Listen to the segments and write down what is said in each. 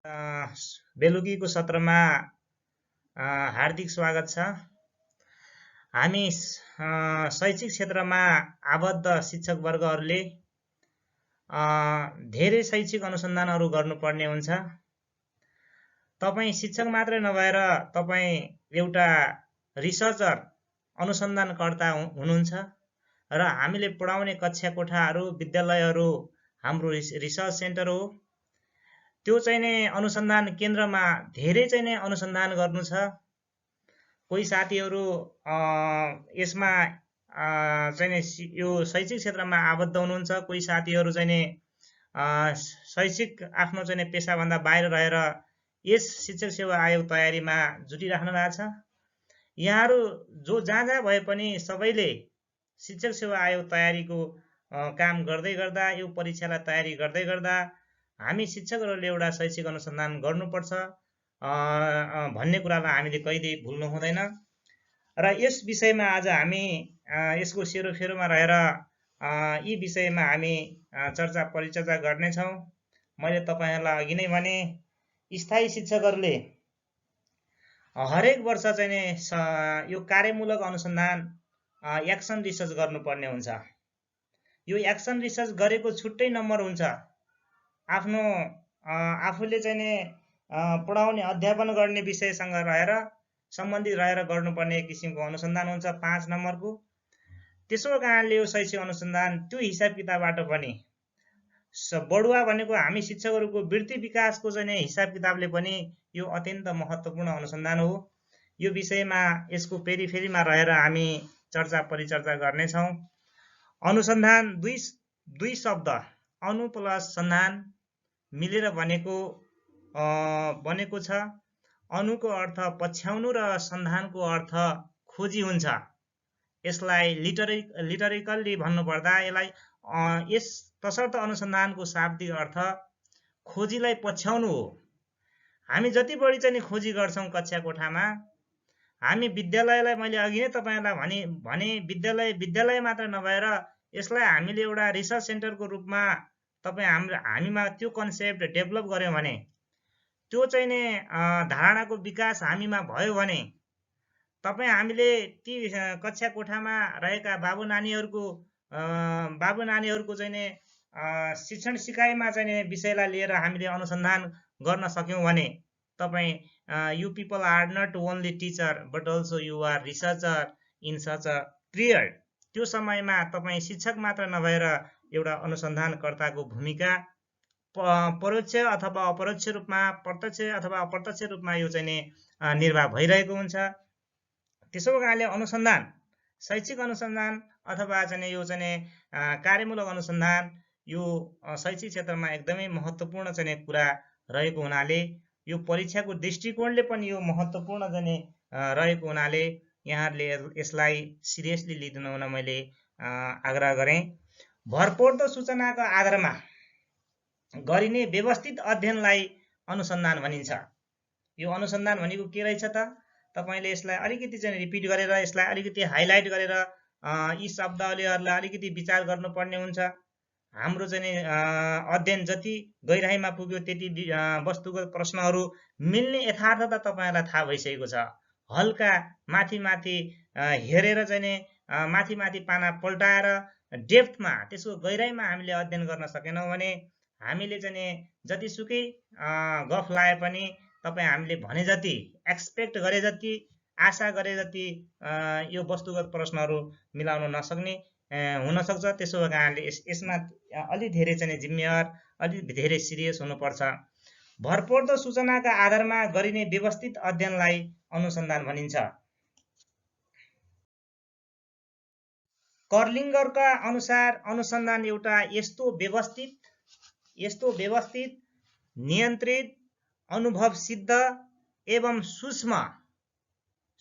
A, बेलुकीको सत्रमा हार्दिक स्वागत छ। हामी शैक्षिक क्षेत्रमा आबद्ध शिक्षकवर्गहरूले धेरै शैक्षिक अनुसन्धानहरू गर्नुपर्ने हुन्छ। तपाईँ शिक्षक मात्रै नभएर तपाईँ एउटा रिसर्चर अनुसन्धानकर्ता हुनुहुन्छ र हामीले पढाउने कक्षा कोठाहरू विद्यालयहरू हाम्रो रिसर्च सेन्टर हो। त्यो चाहिँ नै अनुसन्धान केन्द्रमा धेरै चाहिँ नै अनुसन्धान गर्नु छ। कोही साथीहरू यसमा चाहिँ नि यो शैक्षिक क्षेत्रमा आबद्ध हुनुहुन्छ, कोही साथीहरू चाहिँ नि शैक्षिक आफ्नो चाहिँ पेसाभन्दा बाहिर रहेर यस शिक्षक सेवा आयोग तयारीमा जुटिराख्नु भएको छ। यहाँहरू जो जहाँ जहाँ भए पनि सबैले शिक्षक सेवा आयोग तयारीको काम गर्दै गर्दा, यो परीक्षालाई तयारी गर्दै गर्दा हामी शिक्षकहरूले एउटा शैक्षिक अनुसन्धान गर्नुपर्छ भन्ने कुरालाई हामीले कहिले भुल्नु हुँदैन। र यस विषयमा आज हामी यसको सेरोफेरोमा रहेर यी विषयमा हामी चर्चा परिचर्चा गर्नेछौँ। मैले तपाईँहरूलाई अघि नै भने स्थायी शिक्षकहरूले हरेक वर्ष चाहिँ नि यो कार्यमूलक अनुसन्धान एक्सन रिसर्च गर्नुपर्ने हुन्छ। यो एक्सन रिसर्च गरेको छुट्टै नम्बर हुन्छ। आफ्नो आफूले चाहिँ नि पढाउने अध्यापन गर्ने विषयसँग सम्बन्धित रहेर गर्नुपर्ने किसिमको अनुसन्धान हुन्छ 5 नम्बरको। त्यसो कारणले यो शैक्षिक अनुसन्धान त्यो हिसाब किताबबाट पनि बढुवा भनेको हामी शिक्षकहरूको वृत्ति विकासको चाहिँ नि हिसाब किताबले पनि यो अत्यन्त महत्त्वपूर्ण अनुसन्धान हो। यो विषयमा यसको पेरिफेरीमा रहेर हामी चर्चा परिचर्चा गर्नेछौँ। अनुसन्धान दुई शब्द अनु प्लस सन्धान मिलेर बनेको छ। अनुको अर्थ पछ्याउनु र सन्धानको अर्थ खोजी हुन्छ। यसलाई लिटरिकल्ली भन्नुपर्दा यस तसर्थ अनुसन्धानको शाब्दिक अर्थ खोजीलाई पछ्याउनु हो। हामी जति बढी चाहिँ खोजी गर्छौँ कक्षा कोठामा, हामी विद्यालयलाई मैले अघि नै तपाईँलाई भने विद्यालय मात्र नभएर यसलाई हामीले एउटा रिसर्च सेन्टरको रूपमा हामीमा त्यो कन्सेप्ट डेभलप गर्यौँ भने, त्यो चाहिँ नि धारणाको विकास हामीमा भयो भने हामीले ती कक्षा कोठामा रहेका बाबु नानीहरूको चाहिँ नि शिक्षण सिकाइमा चाहिँ नि विषयलाई लिएर हामीले अनुसन्धान गर्न सक्यौँ भने you people are not only teacher but also you are researcher in such a period. त्यो समयमा तपाईँ शिक्षक मात्र नभएर एउटा अनुसन्धानकर्ताको भूमिका परोक्ष अथवा अपरोक्ष रूपमा, प्रत्यक्ष अथवा अप्रत्यक्ष रूपमा यो चाहिँ नि निर्वाह भइरहेको हुन्छ। त्यसो कारणले अनुसन्धान, शैक्षिक अनुसन्धान अथवा चाहिँ यो चाहिँ कार्यमूलक अनुसन्धान यो शैक्षिक क्षेत्रमा एकदमै महत्त्वपूर्ण चाहिँ कुरा रहेको हुनाले, यो परीक्षाको दृष्टिकोणले पनि यो महत्त्वपूर्ण चाहिँ रहेको हुनाले यहाँहरूले यसलाई सिरियसली लिदिनु हुन मैले आग्रह गरेँ। भरपर्दो सूचनाका आधारमा गरिने व्यवस्थित अध्ययनलाई अनुसन्धान भनिन्छ। यो अनुसन्धान भनेको के रहेछ त? तपाईँले यसलाई अलिकति चाहिँ रिपिट गरेर, यसलाई अलिकति हाइलाइट गरेर यी शब्दावलीहरूलाई अलिकति विचार गर्नुपर्ने हुन्छ। हाम्रो चाहिँ अध्ययन जति गहिराइमा पुग्यो त्यति वस्तुगत प्रश्नहरू मिल्ने यथार्थता तपाईँहरूलाई थाहा भइसकेको छ। हल्का माथि हेरेर चाहिँ माथि पाना पल्टाएर डेप्थमा, त्यसको गहिराइमा हामीले अध्ययन गर्न सकेनौँ भने हामीले चाहिँ जतिसुकै गफ लाए पनि हामीले भने जति, एक्सपेक्ट गरे जति, आशा गरे जति यो वस्तुगत प्रश्नहरू मिलाउन नसक्ने हुनसक्छ। त्यसो कारणले यसमा अलि धेरै चाहिँ जिम्मेवार, अलि धेरै सिरियस हुनुपर्छ। भरपर्दो सूचनाका आधारमा गरिने व्यवस्थित अध्ययनलाई अनुसन्धान भनिन्छ। कर्लिङ्गरका अनुसार अनुसन्धान एउटा यस्तो व्यवस्थित, नियन्त्रित, अनुभव सिद्ध एवं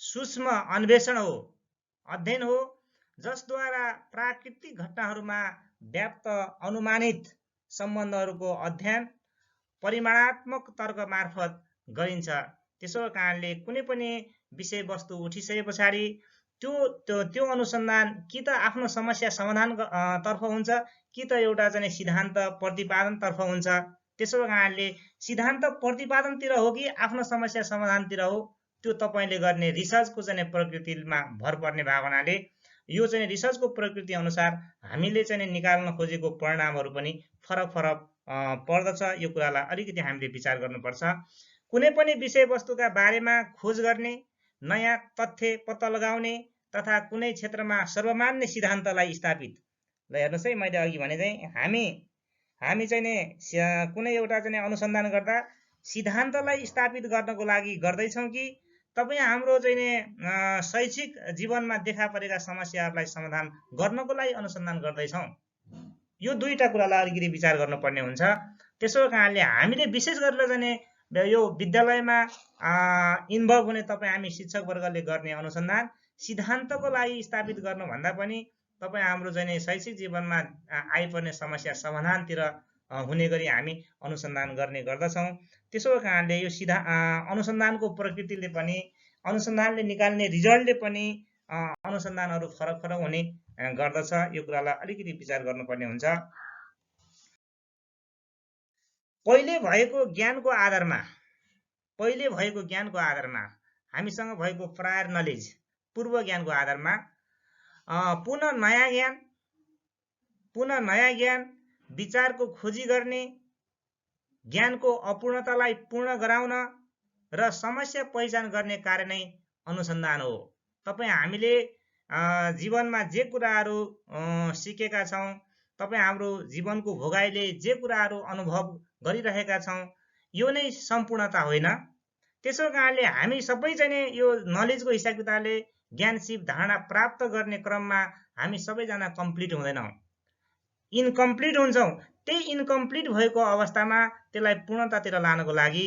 सूक्ष्म अन्वेषण हो, अध्ययन हो, जसद्वारा प्राकृतिक घटनाहरूमा व्याप्त अनुमानित सम्बन्धहरूको अध्ययन परिमाणात्मक तर्क मार्फत गरिन्छ। त्यसो कारणले कुनै पनि विषयवस्तु उठिसके पछाडि त्यो अनुसन्धान कि त आफ्नो समस्या समाधान तर्फ हुन्छ, कि त एउटा चाहिँ सिद्धान्त प्रतिपादन तर्फ हुन्छ। त्यसो कारणले सिद्धान्त प्रतिपादनतिर हो कि आफ्नो समस्या समाधानतिर हो, त्यो तपाईँले गर्ने रिसर्चको चाहिँ प्रकृतिमा भर पर्ने भएको हुनाले यो चाहिँ रिसर्चको प्रकृति अनुसार हामीले चाहिँ निकाल्न खोजेको परिणामहरू पनि फरक फरक पर्दछ। यो कुरालाई अलिकति हामीले विचार गर्नुपर्छ। कुनै पनि विषयवस्तुका बारेमा खोज गर्ने, नयाँ तथ्य पत्ता लगाउने तथा कुनै क्षेत्रमा सर्वमान्य सिद्धान्तलाई स्थापित, ल हेर्नुहोस् है, मैले अघि भने चाहिँ हामी चाहिँ नि कुनै एउटा चाहिँ अनुसन्धान गर्दा सिद्धान्तलाई स्थापित गर्नको लागि गर्दैछौँ कि तपाईँ हाम्रो चाहिँ नि शैक्षिक जीवनमा देखा परेका समस्याहरूलाई समाधान गर्नको लागि अनुसन्धान गर्दैछौँ। यो दुईटा कुरालाई अलिकति विचार गर्नुपर्ने हुन्छ। त्यसो कारणले हामीले विशेष गरेर चाहिँ यो विद्यालयमा इन्भल्भ हुने तपाईँ हामी शिक्षक वर्गले गर्ने अनुसन्धान सिद्धान्तको लागि स्थापित गर्नुभन्दा पनि तपाईँ हाम्रो चाहिँ शैक्षिक जीवनमा आइपर्ने समस्या समाधानतिर हुने गरी हामी अनुसन्धान गर्ने गर्दछौँ। त्यसो कारणले यो अनुसन्धानको प्रकृतिले पनि, अनुसन्धानले निकाल्ने रिजल्टले पनि अनुसन्धानहरू फरक फरक हुने गर्दछ। यो कुरालाई अलिकति विचार गर्नुपर्ने हुन्छ। पहिले भएको ज्ञानको आधारमा हामीसँग भएको प्रायर नलेज, पूर्व ज्ञानको आधारमा पुनः नयाँ ज्ञान विचारको खोजी गर्ने, ज्ञानको अपूर्णतालाई पूर्ण गराउन र समस्या पहिचान गर्ने कार्य नै अनुसन्धान हो। तपाईँ हामीले जीवनमा जे कुराहरू सिकेका छौँ, तपाईँ हाम्रो जीवनको भोगाइले जे कुराहरू अनुभव गरिरहेका छौँ, यो नै सम्पूर्णता होइन। त्यसो कारणले हामी सबै चाहिँ यो नलेजको हिसाब किताबले ज्ञान सिप धारणा प्राप्त गर्ने क्रममा हामी सबैजना कम्प्लिट हुँदैनौँ, इन्कम्प्लिट हुन्छौँ। त्यही इन्कम्प्लिट भएको अवस्थामा त्यसलाई पूर्णतातिर लानको लागि,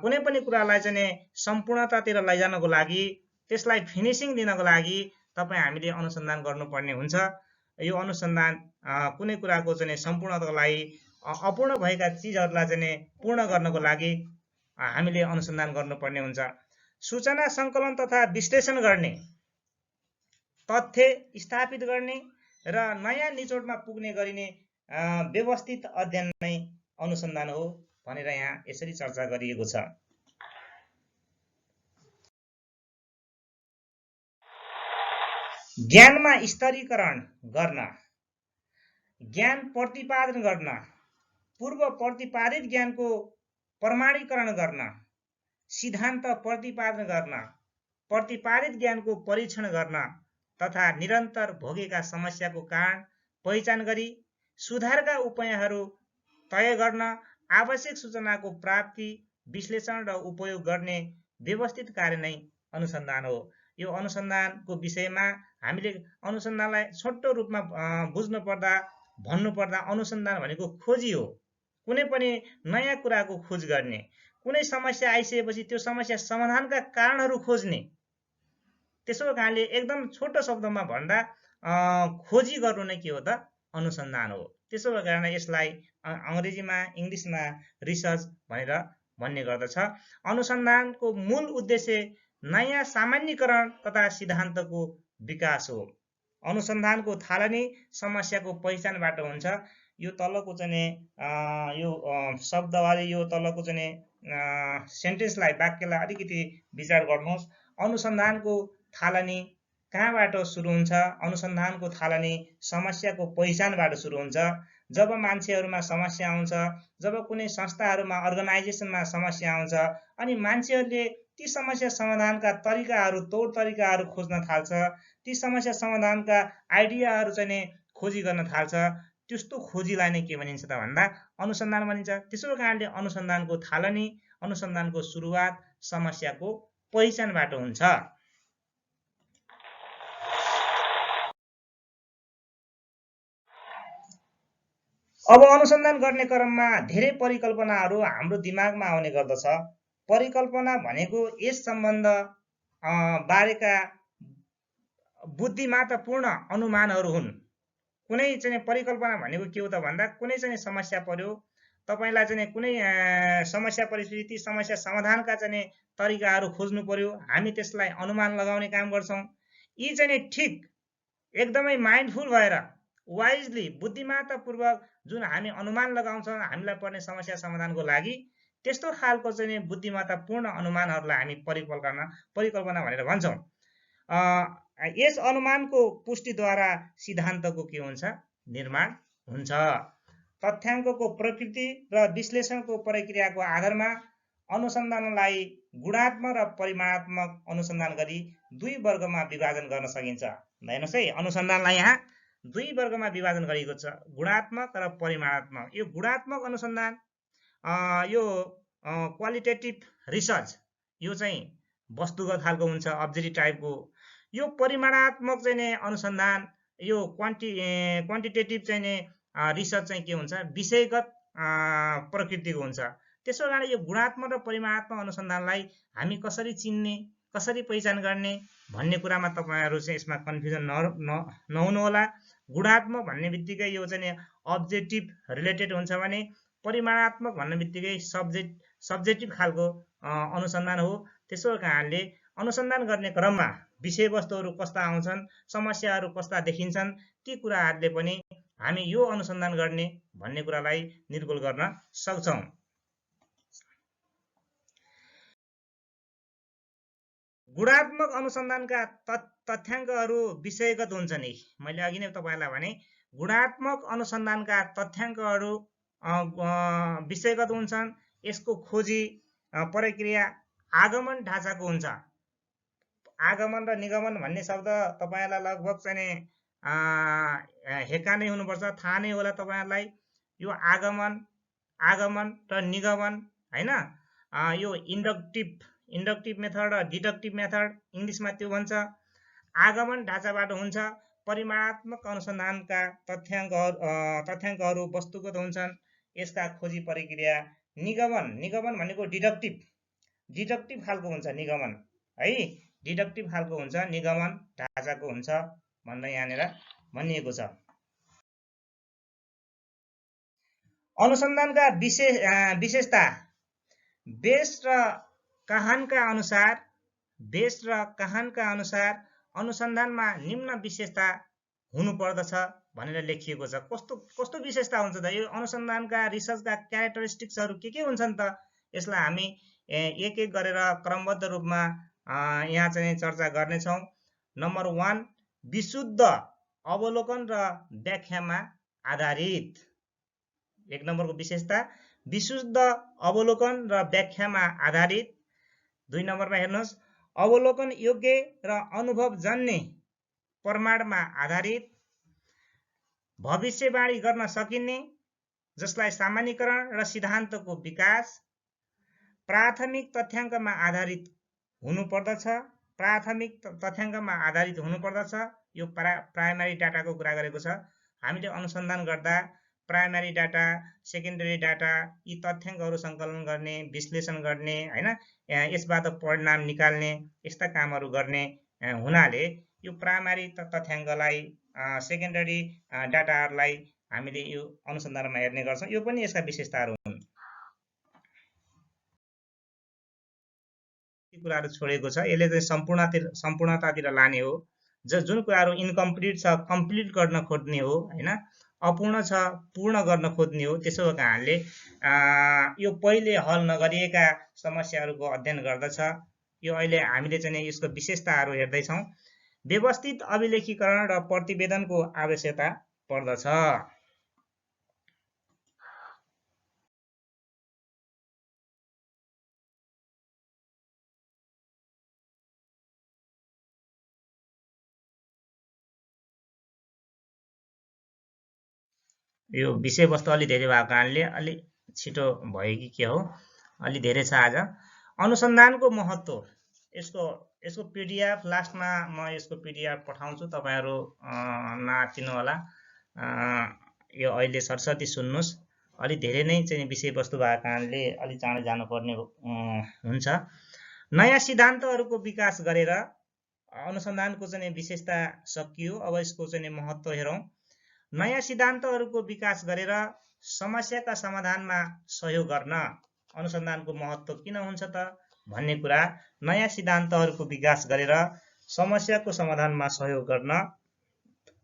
कुनै पनि कुरालाई चाहिँ सम्पूर्णतातिर लैजानको लागि, त्यसलाई फिनिसिङ दिनको लागि तपाईँ हामीले अनुसन्धान गर्नुपर्ने हुन्छ। यो अनुसन्धान कुनै कुराको चाहिँ सम्पूर्णताको लागि, अपूर्ण भएका चिजहरूलाई चाहिँ पूर्ण गर्नको लागि हामीले अनुसन्धान गर्नुपर्ने हुन्छ। सूचना सङ्कलन तथा विश्लेषण गर्ने, तथ्य स्थापित गर्ने र नयाँ निचोडमा पुग्ने गरिने व्यवस्थित अध्ययन नै अनुसन्धान हो भनेर यहाँ यसरी चर्चा गरिएको छ। ज्ञानमा स्तरीकरण गर्न, ज्ञान प्रतिपादन गर्न, पूर्व प्रतिपादित ज्ञानको प्रमाणीकरण गर्न, सिद्धान्त प्रतिपादन गर्न, प्रतिपादित ज्ञानको परीक्षण गर्न तथा निरन्तर भोगेका समस्याको कारण पहिचान गरी सुधारका उपायहरू तय गर्न, आवश्यक सूचनाको प्राप्ति, विश्लेषण र उपयोग गर्ने व्यवस्थित कार्य नै अनुसन्धान हो। यो अनुसन्धानको विषयमा हामीले अनुसन्धानलाई छोटो रूपमा भन्नुपर्दा अनुसन्धान भनेको खोजी हो। कुनै पनि नयाँ कुराको खोज गर्ने, कुनै समस्या आइसकेपछि त्यो समस्या समाधानका कारणहरू खोज्ने। त्यसो कारणले एकदम छोटो शब्दमा भन्दा खोजी गर्नु नै के हो त? अनुसन्धान हो। त्यसो कारण यसलाई अङ्ग्रेजीमा, इङ्ग्लिसमा रिसर्च भनेर भन्ने गर्दछ। अनुसन्धानको मूल उद्देश्य नयाँ सामान्यीकरण तथा सिद्धान्तको विकास हो। अनुसन्धानको थालनी समस्याको पहिचानबाट हुन्छ। यो तलको चाहिँ यो शब्दवादी, यो तलको चाहिँ सेन्टेन्सलाई, वाक्यलाई अलिकति विचार गर्नुहोस्। अनुसन्धानको थालनी कहाँबाट सुरु हुन्छ? अनुसन्धानको थालनी समस्याको पहिचानबाट सुरु हुन्छ। जब मान्छेहरूमा समस्या आउँछ, जब कुनै संस्थाहरूमा, अर्गनाइजेसनमा समस्या आउँछ, अनि मान्छेहरूले ती समस्या समाधानका तरिकाहरू, तौर तरिकाहरू खोज्न थाल्छ, ती समस्या समाधानका आइडियाहरू चाहिँ खोजी गर्न थाल्छ, त्यस्तो खोजीलाई नै के भनिन्छ त भन्दा अनुसन्धान भनिन्छ। त्यसो कारणले अनुसन्धानको थालनी, अनुसन्धानको सुरुवात समस्याको पहिचानबाट हुन्छ। अब अनुसन्धान गर्ने क्रममा धेरै परिकल्पनाहरू हाम्रो दिमागमा आउने गर्दछ। परिकल्पना भनेको यस सम्बन्ध बारेका बुद्धिमात्रपूर्ण अनुमानहरू हुन्। कुनै चाहिँ परिकल्पना भनेको के हो त भन्दा कुनै चाहिँ समस्या पर्यो, तपाईलाई चाहिँ कुनै समस्या परिस्थिति, समस्या समाधानका चाहिँ तरिकाहरू खोज्नु पर्यो, हामी त्यसलाई अनुमान लगाउने काम गर्छौं। यी चाहिँ ठिक एकदमै माइन्डफुल भएर वाइजली बुद्धिमत्तापूर्वक जुन हामी अनुमान लगाउँछौँ हामीलाई पर्ने समस्या समाधानको लागि, त्यस्तो खालको चाहिँ बुद्धिमत्तापूर्ण अनुमानहरूलाई हामी परिकल्पना भनेर भन्छौँ। यस अनुमानको पुष्टिद्वारा सिद्धान्तको के हुन्छ, निर्माण हुन्छ। तथ्याङ्कको प्रकृति र विश्लेषणको प्रक्रियाको आधारमा अनुसन्धानलाई गुणात्मक र परिमाणात्मक अनुसन्धान गरी दुई वर्गमा विभाजन गर्न सकिन्छ। हेर्नुहोस् है, अनुसन्धानलाई यहाँ दुई वर्गमा विभाजन गरिएको छ, गुणात्मक र परिमाणात्मक। यो गुणात्मक अनुसन्धान, यो क्वालिटेटिभ रिसर्च, यो चाहिँ वस्तुगत खालको हुन्छ, अब्जेक्टिभ टाइपको। यो परिमाणात्मक चाहिँ नि अनुसन्धान, यो क्वान्टिटेटिभ चाहिँ नि रिसर्च चाहिँ के हुन्छ, विषयगत प्रकृतिको हुन्छ। त्यसो कारण यो गुणात्मक र परिमाणात्मक अनुसन्धानलाई हामी कसरी चिन्ने, कसरी पहिचान गर्ने भन्ने कुरामा तपाईहरु चाहिँ यसमा कन्फ्युजन नहुनु होला। गुणात्मक भन्ने बित्तिकै यो चाहिँ अब्जेक्टिभ रिलेटेड हुन्छ भने परिमाणात्मक भन्ने बित्तिकै सब्जेक्टिभ खालको अनुसन्धान हो। त्यसो कारणले अनुसन्धान गर्ने क्रममा विषयवस्तुहरू कस्ता आउँछन्, समस्याहरू कस्ता देखिन्छन्, ती कुराहरूले पनि हामी यो अनुसन्धान गर्ने भन्ने कुरालाई निर्भुल गर्न सक्छौं। गुणात्मक अनुसन्धानका तथ्याङ्कहरू विषयगत हुन्छन्। मैले अघि नै तपाईलाई भने गुणात्मक अनुसन्धानका तथ्याङ्कहरू विषयगत हुन्छन्। यसको खोजी प्रक्रिया आगमन ढाँचाको हुन्छ। आगमन र निगमन भन्ने शब्द तपाईलाई लगभग चाहिँ हेक्का नै हुनुपर्छ, थाहा नै होला तपाईहरुलाई। यो आगमन र निगमन हैन, यो इन्डक्टिभ मेथड र डिडक्टिभ मेथड इंग्लिशमा त्यो भन्छ। आगमन ढाँचाबाट हुन्छ। परिमाणात्मक अनुसन्धानका तथ्याङ्कहरू वस्तुगत हुन्छन्। यसका खोजी प्रक्रिया निगमन भनेको डिडक्टिभ खालको हुन्छ। निगमन है, डिडक्टिभ खालको हुन्छ, निगमन ढाँचाको हुन्छ भनेर यहाँनिर भनिएको छ। अनुसन्धानका विशेषता बेस र कहानका अनुसार अनुसन्धानमा निम्न विशेषता हुनु पर्दछ भनेर लेखिएको छ। कस्तो विशेषता हुन्छ त? यो अनुसन्धानका रिसर्चका क्यारेक्टरिस्टिक्सहरू के हुन्छन् त? यसलाई हामी एक एक गरेर क्रमबद्ध रूपमा यहाँ चाहिँ चर्चा गर्नेछौँ। नम्बर 1, विशुद्ध अवलोकन र व्याख्यामा आधारित। एक नम्बरको विशेषता विशुद्ध अवलोकन र व्याख्यामा आधारित। 2 नम्बरमा हेर्नुहोस्, अवलोकन योग्य र अनुभवजन्य प्रमाणमा आधारित। भविष्यवाणी गर्न सकिने, जसलाई सामान्यीकरण र सिद्धान्तको विकास। प्राथमिक तथ्याङ्कमा आधारित हुनुपर्दछ। यो प्राइमरी डाटाको कुरा गरेको छ। हामीले अनुसन्धान गर्दा प्राइमरी डाटा, सेकेन्डरी डाटा, यी तथ्याङ्कहरू सङ्कलन गर्ने, विश्लेषण गर्ने हैन, यसबाट परिणाम निकाल्ने, यस्ता कामहरू गर्ने हुनाले यो प्राइमरी तथ्याङ्कलाई, सेकेन्डरी डाटाहरूलाई हामीले यो अनुसन्धानमा हेर्ने गर्छौँ। यो पनि यसका विशेषताहरू हुन्। यी कुराहरू छोडेको छ। यसले चाहिँ सम्पूर्णतातिर लाने हो। जुन कुराहरू इन्कम्प्लिट छ कम्प्लिट गर्न खोज्ने हो हैन, अपूर्ण छ पूर्ण गर्न खोज्ने हो। त्यसो कारणले यो पहिले हल नगरिएका समस्याहरूको अध्ययन गर्दछ। यो अहिले हामीले चाहिँ यसको विशेषताहरू हेर्दैछौँ। व्यवस्थित अभिलेखीकरण र प्रतिवेदनको आवश्यकता पर्दछ। यो विषयवस्तु अलि धेरै भएको कारणले अलि छिटो भयो कि के हो, अलि धेरै छ आज। अनुसन्धानको महत्त्व, यसको पीडीएफ लास्टमा म यसको पीडीएफ पठाउँछु, तपाईहरु नआत्तिनु होला। यो अहिले सरसर्ती सुन्नुस्। अलि धेरै नै चाहिँ विषयवस्तु भएको कारणले अलि चाँडै जानुपर्ने हुन्छ। नयाँ सिद्धान्तहरूको विकास गरेर अनुसन्धानको चाहिँ विशेषता सकियो। अब यसको चाहिँ महत्त्व हेरौँ। नयाँ सिद्धान्तहरूको विकास गरेर समस्याका समाधानमा सहयोग गर्न अनुसन्धानको महत्त्व किन हुन्छ त भन्ने कुरा, नयाँ सिद्धान्तहरूको विकास गरेर समस्याको समाधानमा सहयोग गर्न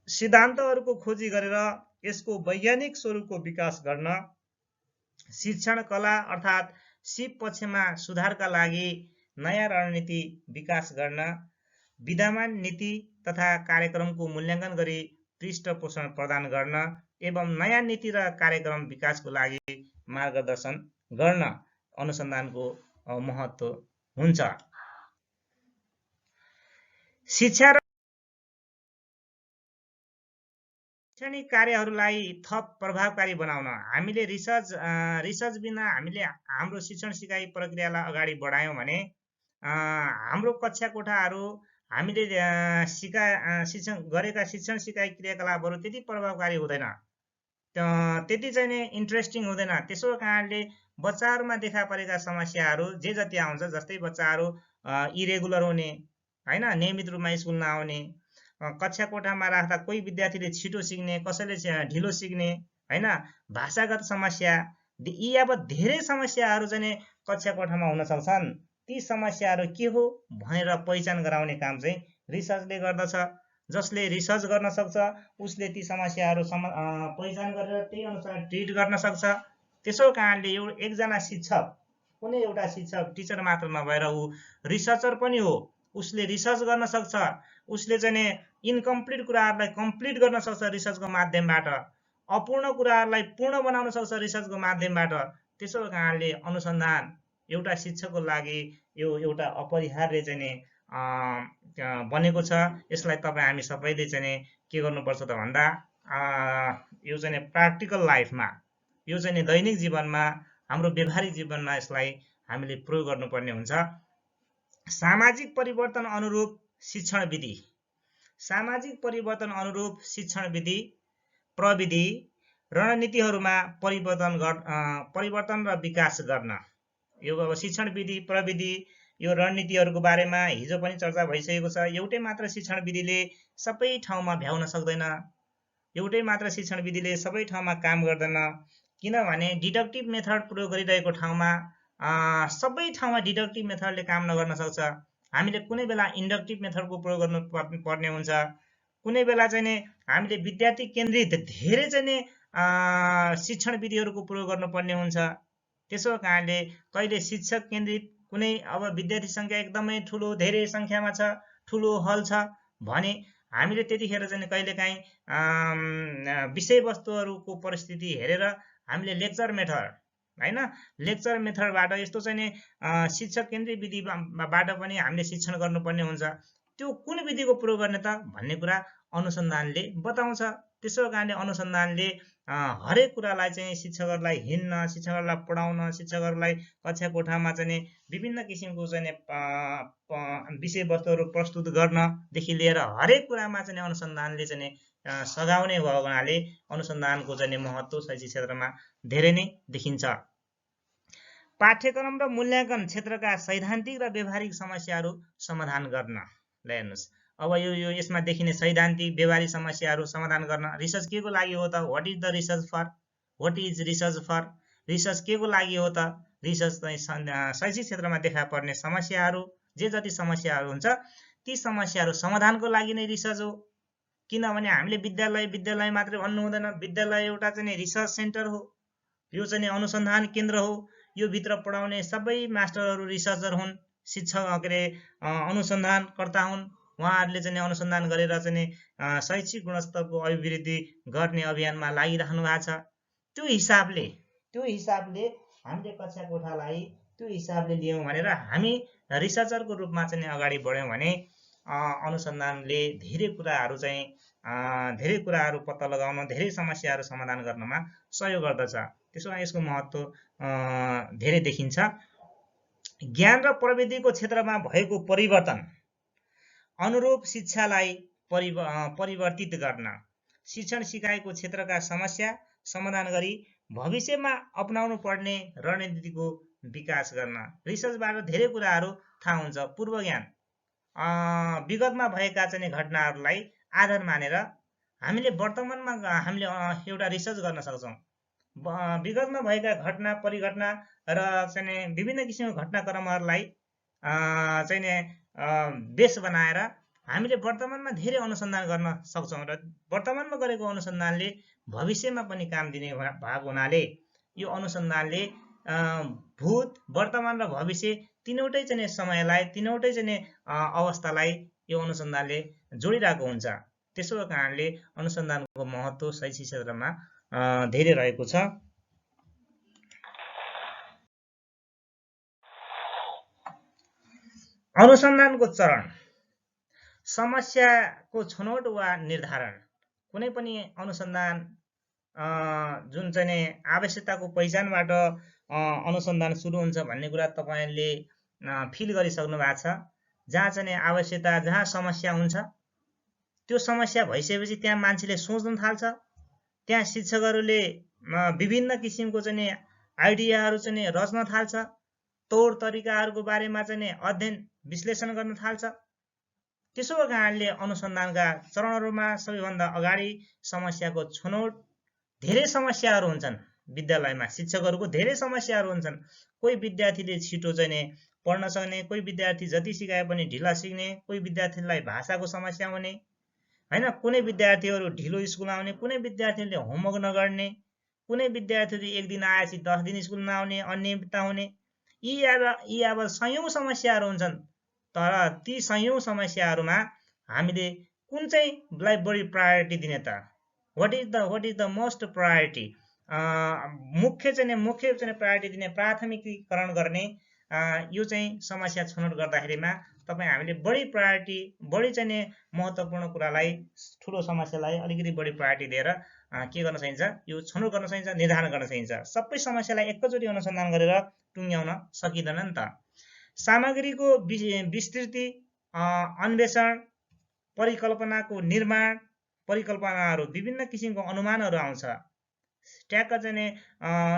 सिद्धान्तहरूको खोजी गरेर यसको वैज्ञानिक स्वरूपको विकास गर्न, शिक्षण कला अर्थात् सिप पक्षमा सुधारका लागि नयाँ रणनीति विकास गर्न, विद्यमान नीति तथा कार्यक्रमको मूल्याङ्कन गरी पृष्ठपोषण प्रदान गर्न एवं नयाँ नीति र कार्यक्रम विकासको लागि मार्गदर्शन गर्न अनुसन्धानको महत्त्व हुन्छ। शिक्षा र शैक्षणिक कार्यहरूलाई थप प्रभावकारी बनाउन हामीले रिसर्च बिना हामीले हाम्रो शिक्षण सिकाइ प्रक्रियालाई अगाडि बढायौँ भने हाम्रो कक्षा कोठाहरू हामीले शिक्षण गरेका शिक्षण सिकाइ क्रियाकलापहरू त्यति प्रभावकारी हुँदैन, त्यति चाहिँ नि इन्ट्रेस्टिङ हुँदैन। त्यसो कारणले बच्चाहरूमा देखा परेका समस्याहरू जे जति आउँछ, जस्तै बच्चाहरू इरेगुलर हुने, होइन, नियमित रूपमा स्कुल नआउने, कक्षा कोठामा राख्दा कोही विद्यार्थीले छिटो सिक्ने, कसैले ढिलो सिक्ने, होइन, भाषागत समस्या, यी अब धेरै समस्याहरू चाहिँ कक्षा कोठामा हुन सक्छन्। ती समस्याहरू के हो भनेर पहिचान गराउने काम चाहिँ रिसर्चले गर्दछ। जसले रिसर्च गर्न सक्छ उसले ती समस्याहरू पहिचान गरेर त्यही अनुसार ट्रिट गर्न सक्छ। त्यसो कारणले एकजना शिक्षक, कुनै एउटा शिक्षक टिचर मात्र नभएर ऊ रिसर्चर पनि हो। उसले रिसर्च गर्न सक्छ, उसले चाहिँ इन्कम्प्लिट कुराहरूलाई कम्प्लिट गर्न सक्छ रिसर्चको माध्यमबाट, अपूर्ण कुराहरूलाई पूर्ण बनाउन सक्छ रिसर्चको माध्यमबाट। त्यसो कारणले अनुसन्धान एउटा शिक्षकको लागि यो एउटा अपरिहार्य चाहिँ बनेको छ। यसलाई तपाईँ हामी सबैले चाहिँ के गर्नुपर्छ त भन्दा यो चाहिँ प्र्याक्टिकल लाइफमा, यो चाहिँ दैनिक जीवनमा, हाम्रो व्यवहारिक जीवनमा यसलाई हामीले प्रयोग गर्नुपर्ने हुन्छ। सामाजिक परिवर्तन अनुरूप शिक्षण विधि, सामाजिक परिवर्तन अनुरूप शिक्षण विधि, प्रविधि, रणनीतिहरूमा परिवर्तन र विकास गर्न। यो अब शिक्षण विधि, प्रविधि, यो रणनीतिहरूको बारेमा हिजो पनि चर्चा भइसकेको छ। एउटै मात्र शिक्षण विधिले सबै ठाउँमा भ्याउन सक्दैन, एउटै मात्र शिक्षण विधिले सबै ठाउँमा काम गर्दैन। किनभने डिडक्टिभ मेथड प्रयोग गरिरहेको ठाउँमा सबै ठाउँमा डिडक्टिभ मेथडले काम नगर्न सक्छ। हामीले कुनै बेला इन्डक्टिभ मेथडको प्रयोग गर्नु पर्ने हुन्छ, कुनै बेला चाहिँ हामीले विद्यार्थी केन्द्रित धेरै चाहिँ शिक्षण विधिहरूको प्रयोग गर्नुपर्ने हुन्छ। त्यसो कारणले कहिले शिक्षक केन्द्रित, कुनै अब विद्यार्थी सङ्ख्या एकदमै ठुलो, धेरै सङ्ख्यामा छ, ठुलो हल छ भने हामीले त्यतिखेर चाहिँ कहिलेकाहीँ विषयवस्तुहरूको परिस्थिति हेरेर हामीले लेक्चर मेथड, होइन, लेक्चर मेथडबाट यस्तो चाहिँ शिक्षक केन्द्रित विधिबाट पनि हामीले शिक्षण गर्नुपर्ने हुन्छ। त्यो कुन विधिको प्रयोग गर्ने त भन्ने कुरा अनुसन्धानले बताउँछ। त्यसो कारणले अनुसन्धानले हरेक कुरालाई चाहिँ शिक्षकहरूलाई हिँड्न, शिक्षकहरूलाई पढाउन, शिक्षकहरूलाई कक्षा कोठामा चाहिँ विभिन्न किसिमको चाहिँ विषयवस्तुहरू प्रस्तुत गर्नदेखि लिएर हरेक कुरामा चाहिँ अनुसन्धानले चाहिँ सघाउने भएको हुनाले अनुसन्धानको चाहिँ महत्त्व शैक्षिक क्षेत्रमा धेरै नै देखिन्छ। पाठ्यक्रम र मूल्याङ्कन क्षेत्रका सैद्धान्तिक र व्यवहारिक समस्याहरू समाधान गर्न। ल हेर्नुहोस्, अब यो यसमा देखिने सैद्धान्तिक व्यवहारिक समस्याहरू समाधान गर्न रिसर्च के को लागि हो त? What is the research for? What is research for? Research के को लागि हो त? रिसर्च चाहिँ शैक्षिक क्षेत्रमा देखा पर्ने समस्याहरू, जे जति समस्याहरू हुन्छ ती समस्याहरू समाधानको लागि नै रिसर्च हो। किनभने हामीले विद्यालय मात्रै भन्नु हुँदैन। विद्यालय एउटा चाहिँ रिसर्च सेन्टर हो, यो चाहिँ अनुसन्धान केन्द्र हो। यो भित्र पढाउने सबै मास्टरहरू रिसर्चर हुन्, शिक्षक के अरे अनुसन्धानकर्ता हुन्। उहाँहरूले चाहिँ अनुसन्धान गरेर चाहिँ शैक्षिक गुणस्तरको अभिवृद्धि गर्ने अभियानमा लागिराख्नु भएको छ। त्यो हिसाबले हामीले कक्षा कोठालाई त्यो हिसाबले लियौँ भनेर हामी रिसर्चरको रूपमा चाहिँ अगाडि बढ्यौँ भने अनुसन्धानले धेरै कुराहरू पत्ता लगाउन, धेरै समस्याहरू समाधान गर्नमा सहयोग गर्दछ। त्यसो भए यसको महत्त्व धेरै देखिन्छ। ज्ञान र प्रविधिको क्षेत्रमा भएको परिवर्तन अनुरूप शिक्षालाई परिवर्तित गर्न, शिक्षण सिकाइको क्षेत्रका समस्या समाधान गरी भविष्यमा अपनाउनु पर्ने रणनीतिको विकास गर्न। रिसर्चबाट धेरै कुराहरू थाहा हुन्छ। पूर्व ज्ञान, विगतमा भएका चाहिँ घटनाहरूलाई आधार मानेर हामीले वर्तमानमा हामीले एउटा रिसर्च गर्न सक्छौँ। विगतमा भएका घटना, परिघटना र चाहिँ विभिन्न किसिमको घटनाक्रमहरूलाई चाहिँ बेस बनाएर हामीले वर्तमानमा धेरै अनुसन्धान गर्न सक्छौँ र वर्तमानमा गरेको अनुसन्धानले भविष्यमा पनि काम दिने भएको हुनाले यो अनुसन्धानले भूत, वर्तमान र भविष्य तीनवटै चाहिँ समयलाई, तीनवटै चाहिँ अवस्थालाई यो अनुसन्धानले जोडिरहेको हुन्छ। त्यसो कारणले अनुसन्धानको महत्त्व शैक्षिक क्षेत्रमा धेरै रहेको छ। अनुसन्धानको चरण: समस्याको छनौट वा निर्धारण। कुनै पनि अनुसन्धान जुन चाहिँ आवश्यकताको पहिचानबाट अनुसन्धान सुरु हुन्छ भन्ने कुरा तपाईले फिल गरिसक्नु भएको छ। जहाँ चाहिँ आवश्यकता, जहाँ समस्या हुन्छ, त्यो समस्या भइसकेपछि त्यहाँ मान्छेले सोच्न थाल्छ। त्यहाँ शिक्षकहरूले विभिन्न किसिमको चाहिँ आइडियाहरू चाहिँ रच्न थाल्छ। तौर तरिकाहरूको बारेमा चाहिँ अध्ययन विश्लेषण गर्न थाल्छ। त्यसो कारणले अनुसन्धानका चरणहरूमा सबैभन्दा अगाडि समस्याको छनौट। धेरै समस्याहरू हुन्छन् विद्यालयमा, शिक्षकहरूको धेरै समस्याहरू हुन्छन्। कोही विद्यार्थीले छिटो चाहिँ पढ्न सक्ने, कोही विद्यार्थी जति सिकाए पनि ढिला सिक्ने, कोही विद्यार्थीलाई भाषाको समस्या हुने, हैन, कुनै विद्यार्थीहरू ढिलो स्कुल आउने, कुनै विद्यार्थीले होमवर्क नगर्ने, कुनै विद्यार्थीहरू एक दिन आएपछि 10 दिन स्कुल नआउने, अनियमितता हुने। यी अब सयौं समस्याहरू हुन्छन्। तर ती सयौं समस्याहरूमा हामीले कुन चाहिँलाई बढी प्रायोरिटी दिने त? What is the most priority? मुख्य चाहिँ प्रायोरिटी दिने, प्राथमिकीकरण गर्ने, यो चाहिँ समस्या छनौट गर्दाखेरिमा तपाईँ हामीले बढी प्रायोरिटी, बढी चाहिँ महत्त्वपूर्ण कुरालाई, ठुलो समस्यालाई अलिकति बढी प्रायोरिटी दिएर के गर्न चाहिन्छ? यो छनौट गर्न चाहिन्छ, निर्धारण गर्न चाहिन्छ। सबै समस्यालाई एकैचोटि अनुसन्धान गरेर टुङ्ग्याउन सकिँदैन नि त। सामग्रीको विस्तृति, अन्वेषण, परिकल्पनाको निर्माण, परिकल्पनाहरू, विभिन्न किसिमको अनुमानहरू आउँछ। ट्याक्क चाहिँ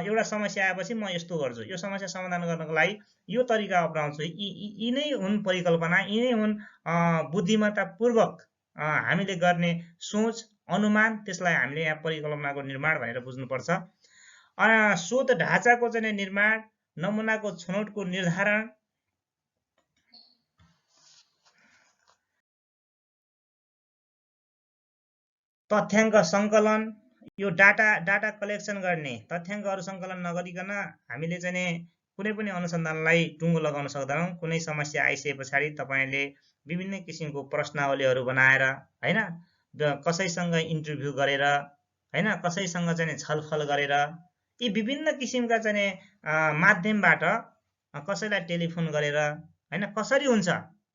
एउटा समस्या आएपछि म यस्तो गर्छु, यो समस्या समाधान गर्नको लागि यो तरिका अपनाउँछु। यी नै हुन् परिकल्पना, यी नै हुन् बुद्धिमत्तापूर्वक हामीले गर्ने सोच, अनुमान। त्यसलाई हामीले यहाँ परिकल्पनाको निर्माण भनेर बुझ्नुपर्छ। शोध ढाँचाको चाहिँ निर्माण, नमुनाको छनौटको निर्धारण, तथ्याङ्क सङ्कलन, यो डाटा कलेक्सन गर्ने। तथ्याङ्कहरू सङ्कलन नगरिकन हामीले चाहिँ कुनै पनि अनुसन्धानलाई टुङ्गो लगाउन सक्दैनौँ। कुनै समस्या आइसके पछाडि तपाईँले विभिन्न किसिमको प्रश्नावलीहरू बनाएर, हैन, कसैसँग इन्टरभ्यू गरेर, हैन, कसैसँग चाहिँ छलफल गरेर, यी विभिन्न किसिमका चाहिँ माध्यमबाट, कसैलाई टेलिफोन गरेर, हैन, कसरी हुन्छ,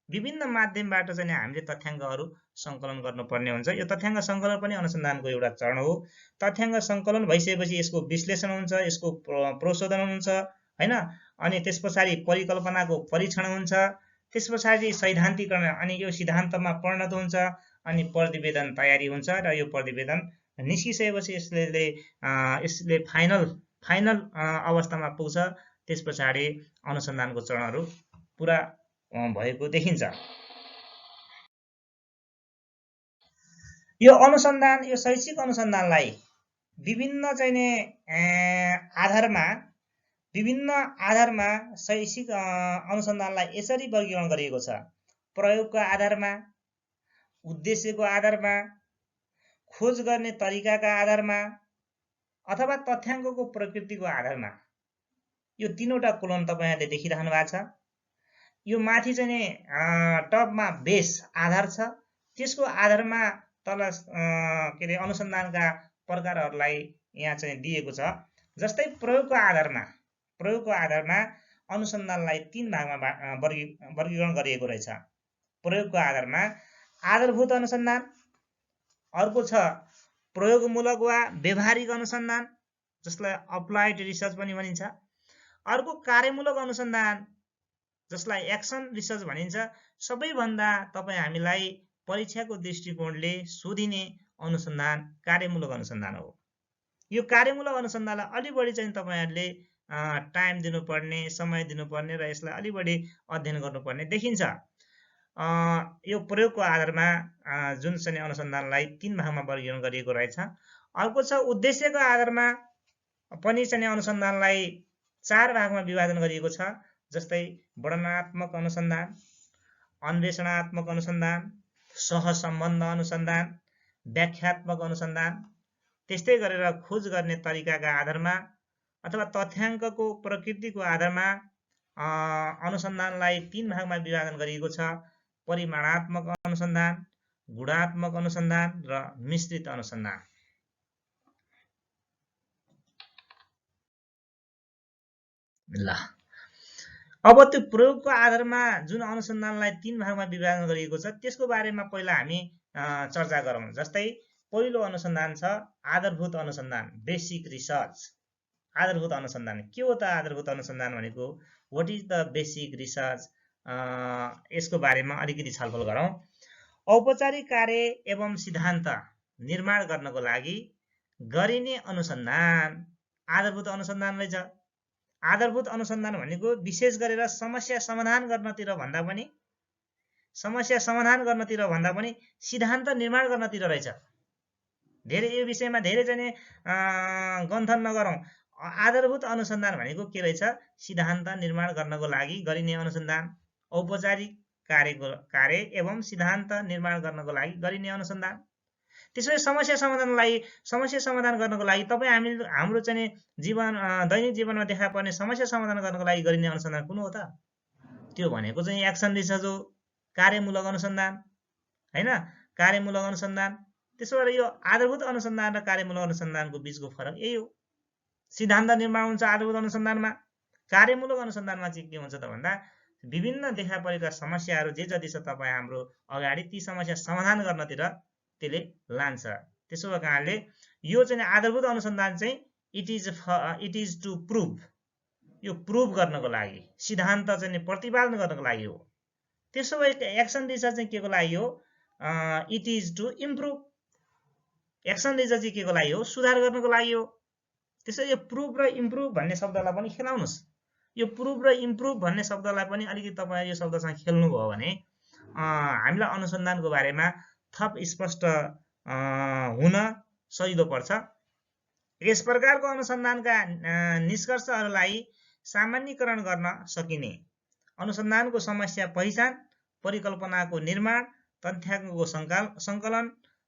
विभिन्न माध्यमबाट चाहिँ हामीले तथ्याङ्कहरू सङ्कलन गर्नुपर्ने हुन्छ। यो तथ्याङ्क सङ्कलन पनि अनुसन्धानको एउटा चरण हो। तथ्याङ्क सङ्कलन भइसकेपछि यसको विश्लेषण हुन्छ, यसको प्रशोधन हुन्छ, हैन, अनि त्यस पछाडि परिकल्पनाको परीक्षण हुन्छ, त्यस पछाडि सैद्धान्तिकरण, अनि यो सिद्धान्तमा परिणत हुन्छ, अनि प्रतिवेदन तयारी हुन्छ। र यो प्रतिवेदन निस्किसकेपछि यसले फाइनल अवस्थामा पुग्छ। त्यस पछाडि अनुसन्धानको चरणहरू पुरा भएको देखिन्छ। यो अनुसन्धान, यो शैक्षिक अनुसन्धानलाई विभिन्न चाहिँ आधारमा शैक्षिक अनुसन्धानलाई यसरी वर्गीकरण गरिएको छ: प्रयोगको आधारमा, उद्देश्यको आधारमा, खोज गर्ने तरिकाका आधारमा, अथवा तथ्याङ्कको प्रकृतिको आधारमा। यो तीनवटा कोलन तपाईहरुले देखिराख्नु भएको छ। यो माथि चाहिँ टपमा बेस आधार छ, त्यसको आधारमा तल के रे अनुसन्धानका प्रकारहरूलाई यहाँ चाहिँ दिएको छ। जस्तै प्रयोगको आधारमा अनुसन्धानलाई 3 भागमा वर्गीकरण गरिएको रहेछ। प्रयोगको आधारमा आधारभूत अनुसन्धान, अर्को छ प्रयोगमूलक वा व्यवहारिक अनुसन्धान जसलाई अप्लाइड रिसर्च पनि भनिन्छ, अर्को कार्यमूलक अनुसन्धान जसलाई एक्सन रिसर्च भनिन्छ। सबैभन्दा तपाईं हामीलाई परीक्षाको दृष्टिकोणले सोधिने अनुसन्धान कार्यमूलक अनुसन्धान हो। यो कार्यमूलक अनुसन्धानलाई अलि बढी चाहिँ तपाईहरुले टाइम दिनुपर्ने, समय दिनुपर्ने र यसलाई अलि बढी अध्ययन गर्नुपर्ने देखिन्छ। यो प्रयोगको आधारमा जुन चाहिँ अनुसन्धानलाई 3 भागमा वर्गीकरण गरिएको रहेछ। अर्को छ उद्देश्यको आधारमा पनि चाहिँ अनुसन्धानलाई 4 भागमा विभाजन गरिएको छ। जस्तै वर्णनात्मक अनुसन्धान, अन्वेषणात्मक अनुसन्धान, सहसम्बन्ध अनुसन्धान, व्याख्यात्मक अनुसन्धान, त्यस्तै गरेर खोज गर्ने तरिकाका आधारमा अथवा तथ्याङ्कको प्रकृतिको आधारमा अनुसन्धानलाई 3 भागमा विभाजन गरिएको छ: परिमाणात्मक अनुसन्धान, गुणात्मक अनुसन्धान र मिश्रित अनुसन्धान। ल अब त्यो प्रयोगको आधारमा जुन अनुसन्धानलाई 3 भागमा विभाजन गरिएको छ त्यसको बारेमा पहिला हामी चर्चा गरौँ। जस्तै पहिलो अनुसन्धान छ आधारभूत अनुसन्धान, बेसिक रिसर्च। आधारभूत अनुसन्धान के हो त? आधारभूत अनुसन्धान भनेको what is the basic research, यसको बारेमा अलिकति छलफल गरौँ। औपचारिक कार्य एवं सिद्धान्त निर्माण गर्नको लागि गरिने अनुसन्धान आधारभूत अनुसन्धान रहेछ। आधारभूत अनुसन्धान भनेको विशेष गरेर समस्या समाधान गर्नतिर भन्दा पनि सिद्धान्त निर्माण गर्नतिर रहेछ। धेरै यो विषयमा धेरै चाहिँ गन्थन नगरौँ। आधारभूत अनुसन्धान भनेको के रहेछ? सिद्धान्त निर्माण गर्नको लागि गरिने अनुसन्धान, औपचारिक कार्य एवं सिद्धान्त निर्माण गर्नको लागि गरिने अनुसन्धान। त्यसैले समस्या समाधान गर्नको लागि तपाईँ हाम्रो चाहिँ दैनिक जीवनमा देखा पर्ने समस्या समाधान गर्नको लागि गरिने अनुसन्धान कुन हो त? त्यो भनेको चाहिँ एक्सन रिसर्च हो, कार्यमूलक अनुसन्धान हैन, कार्यमूलक अनुसन्धान। त्यसो भएर यो आधारभूत अनुसन्धान र कार्यमूलक अनुसन्धानको बीचको फरक यही हो। सिद्धान्त निर्माण हुन्छ आधारभूत अनुसन्धानमा, कार्यमूलक अनुसन्धानमा चाहिँ के हुन्छ त भन्दा विभिन्न देखा परेका समस्याहरू जे जति छ तपाईँ हाम्रो अगाडि ती समस्या समाधान गर्नतिर त्यसले लान्छ। त्यसो भएको कारणले यो चाहिँ आधारभूत अनुसन्धान चाहिँ इट इज टु प्रुभ, यो प्रुभ गर्नको लागि, सिद्धान्त चाहिँ प्रतिपादन गर्नको लागि हो। त्यसो भए एक्सन रिसर्च चाहिँ के को लागि हो? It is to improve. Action research चाहिँ के को लागि हो? सुधार गर्नको लागि हो। त्यसो यो प्रुभ र इम्प्रुभ भन्ने शब्दलाई पनि खेलाउनुस्। यो प्रुभ र इम्प्रुभ भन्ने शब्दलाई पनि अलिकति तपाईँ यो शब्दसँग खेल्नुभयो भने हामीलाई अनुसन्धानको बारेमा थप स्पष्ट हुन सजिलो पर्छ। यस प्रकारको अनुसन्धानका निष्कर्षहरूलाई सामान्यीकरण गर्न सकिने अनुसन्धानको समस्या पहिचान, परिकल्पनाको निर्माण, तथ्याङ्कको सङ्कलन,